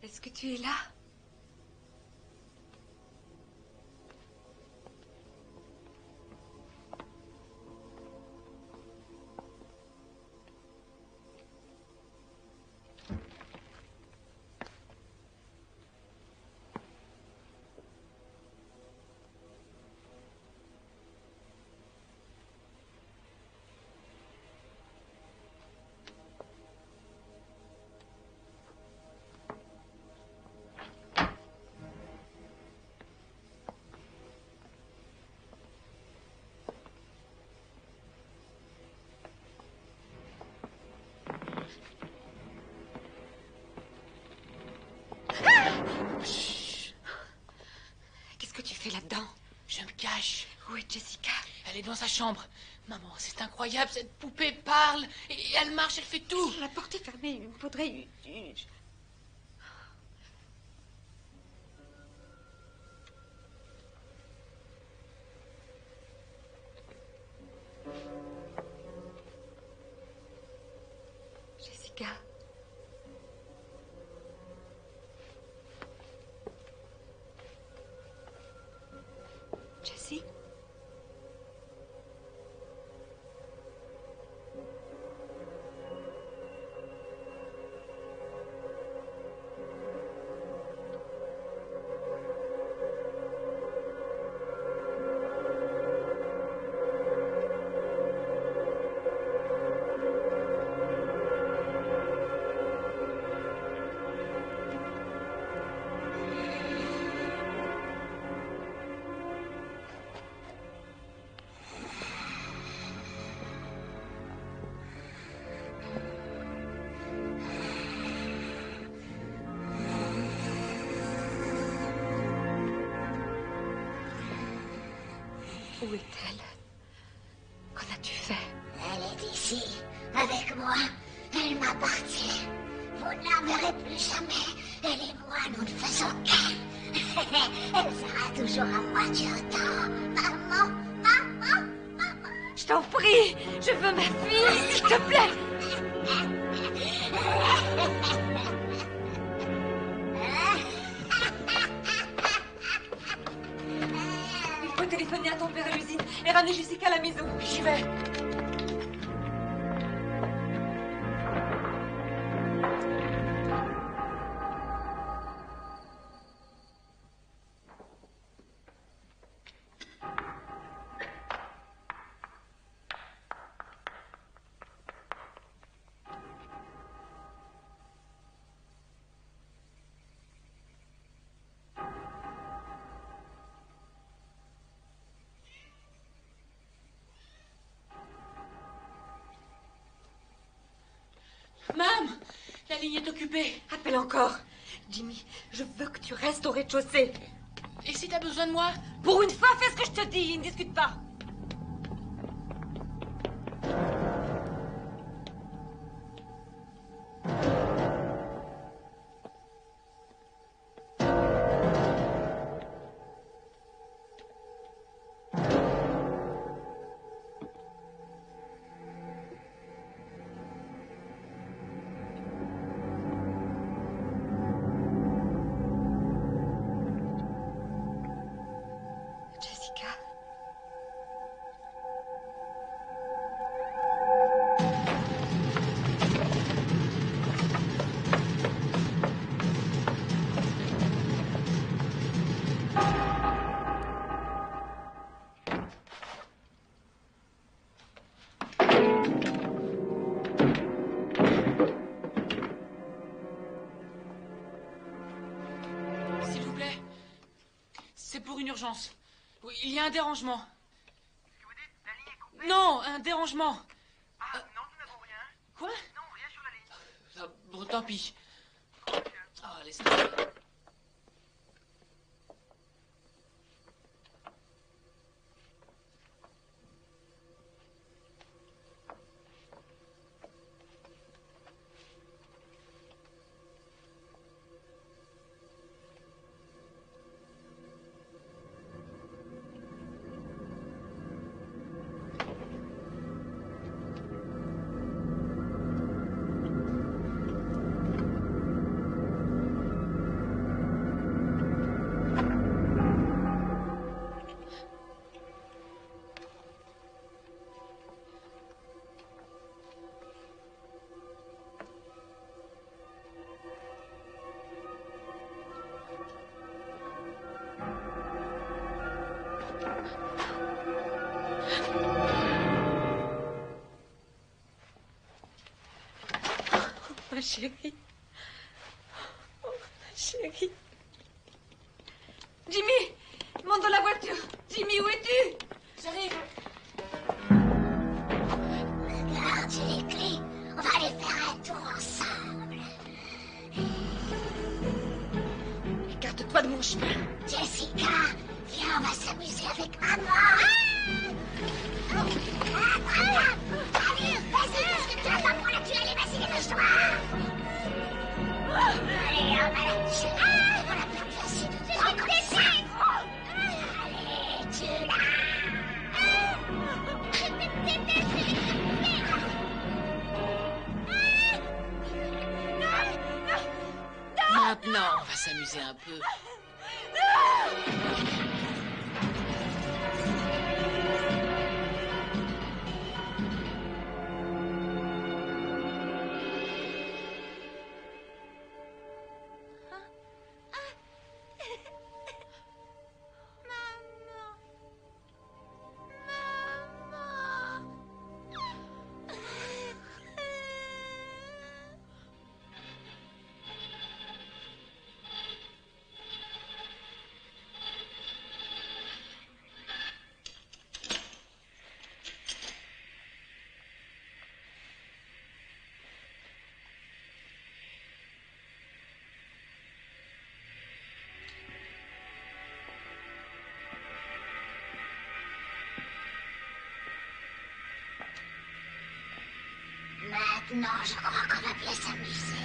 Est-ce que tu es là? Jessica? Elle est dans sa chambre. Maman, c'est incroyable, cette poupée parle, et elle marche, elle fait tout. La porte est fermée, il me faudrait... Jessica? Jessie? Où est-elle? Qu'en as-tu fait? Elle est ici, avec moi. Elle m'appartient. Vous ne la verrez plus jamais. Elle et moi, nous ne faisons qu'un. Elle sera toujours à moi, tu entends? Maman, maman, maman. Je t'en prie, je veux ma fille, s'il te plaît. Il faut téléphoner à ton père à l'usine et ramener Jessica à la maison. J'y vais. Mam, la ligne est occupée. Appelle encore. Jimmy, je veux que tu restes au rez-de-chaussée. Et si t'as besoin de moi? Pour une fois, fais ce que je te dis, ne discute pas. Urgence. Oui, il y a un dérangement. Qu'est-ce que vous dites? La ligne est coupée? Non, un dérangement. Ah, non, nous n'avons rien. Quoi? Non, rien sur la ligne. Bon, tant pis. Ah, laisse tomber. Ma chérie. Oh, ma chérie. Jimmy, monte dans la voiture. Jimmy, où es-tu? J'arrive. Regarde, j'ai les clés. On va aller faire un tour ensemble. Écarte-toi de mon chemin. Jessica, viens, on va s'amuser avec maman. Maintenant, on va s'amuser un peu. Maintenant, je crois qu'on va bien s'amuser.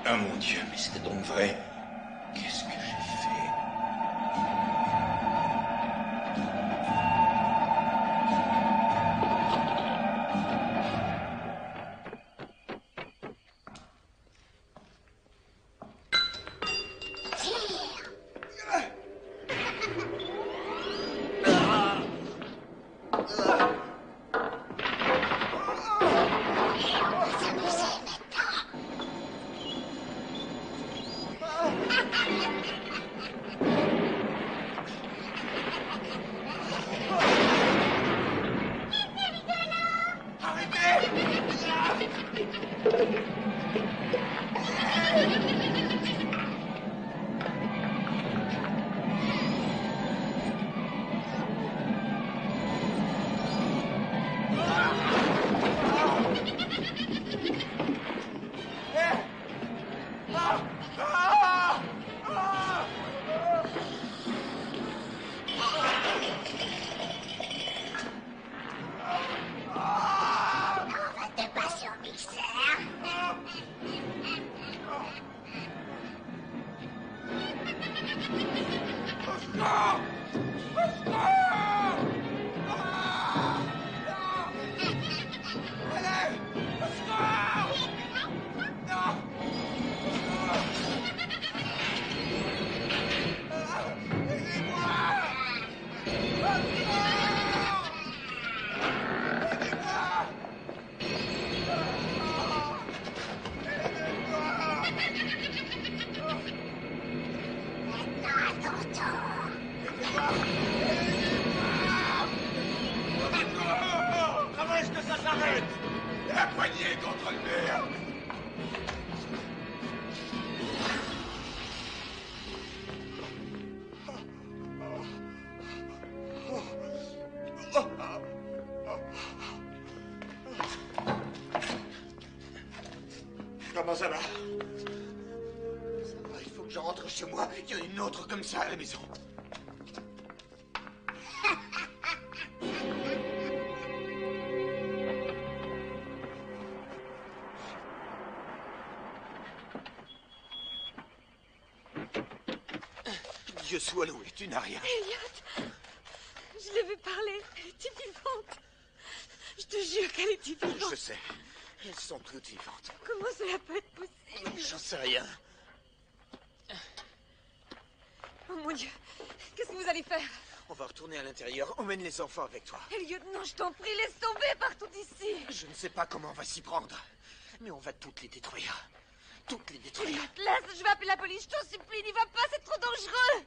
Ah mon Dieu, mais c'était donc vrai. Qu'est-ce que j'ai fait? Comment ça va? Ça va, il faut que je rentre chez moi. Il y en a une autre comme ça à la maison. Dieu soit loué, tu n'as rien. Elliot, je l'ai vu parler. Elle était vivante. Je te jure qu'elle était vivante. Je sais. Elles sont toutes vivantes. Comment cela peut être possible? J'en sais rien. Oh mon Dieu, qu'est-ce que vous allez faire? On va retourner à l'intérieur. Emmène les enfants avec toi. Elliot, non, je t'en prie, laisse tomber partout ici. Je ne sais pas comment on va s'y prendre. Mais on va toutes les détruire. Toutes les détruire. Elliot, laisse, je vais appeler la police. Je t'en supplie, n'y va pas, c'est trop dangereux.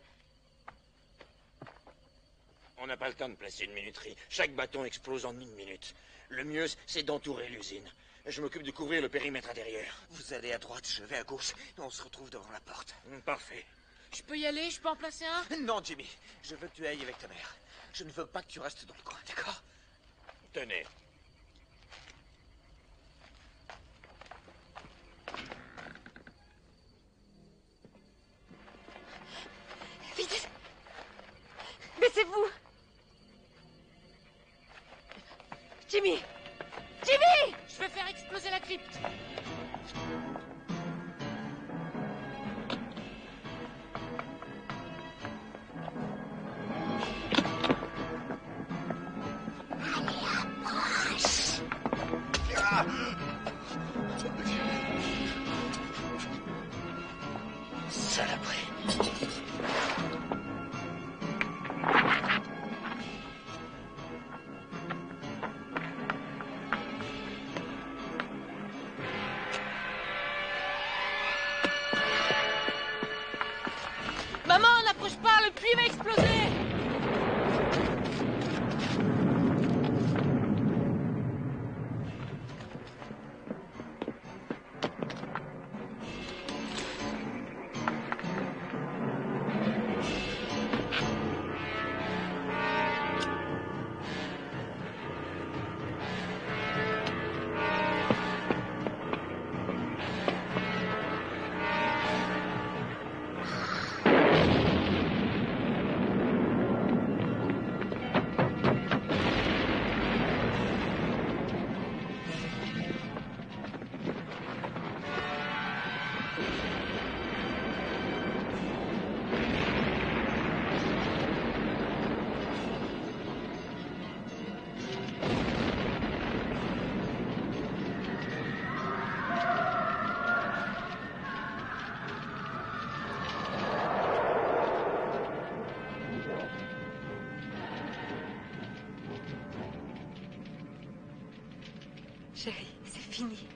On n'a pas le temps de placer une minuterie. Chaque bâton explose en 1 minute. Le mieux, c'est d'entourer l'usine. Je m'occupe de couvrir le périmètre intérieur. Vous allez à droite, je vais à gauche. Et on se retrouve devant la porte. Parfait. Je peux y aller? Je peux en placer un? Non, Jimmy. Je veux que tu ailles avec ta mère. Je ne veux pas que tu restes dans le coin, d'accord? Tenez. Vite! Baissez-vous! Jimmy! Jimmy! Je vais faire exploser la crypte. Saloperie. Maman, n'approche pas, le puits va exploser. Chérie, c'est fini.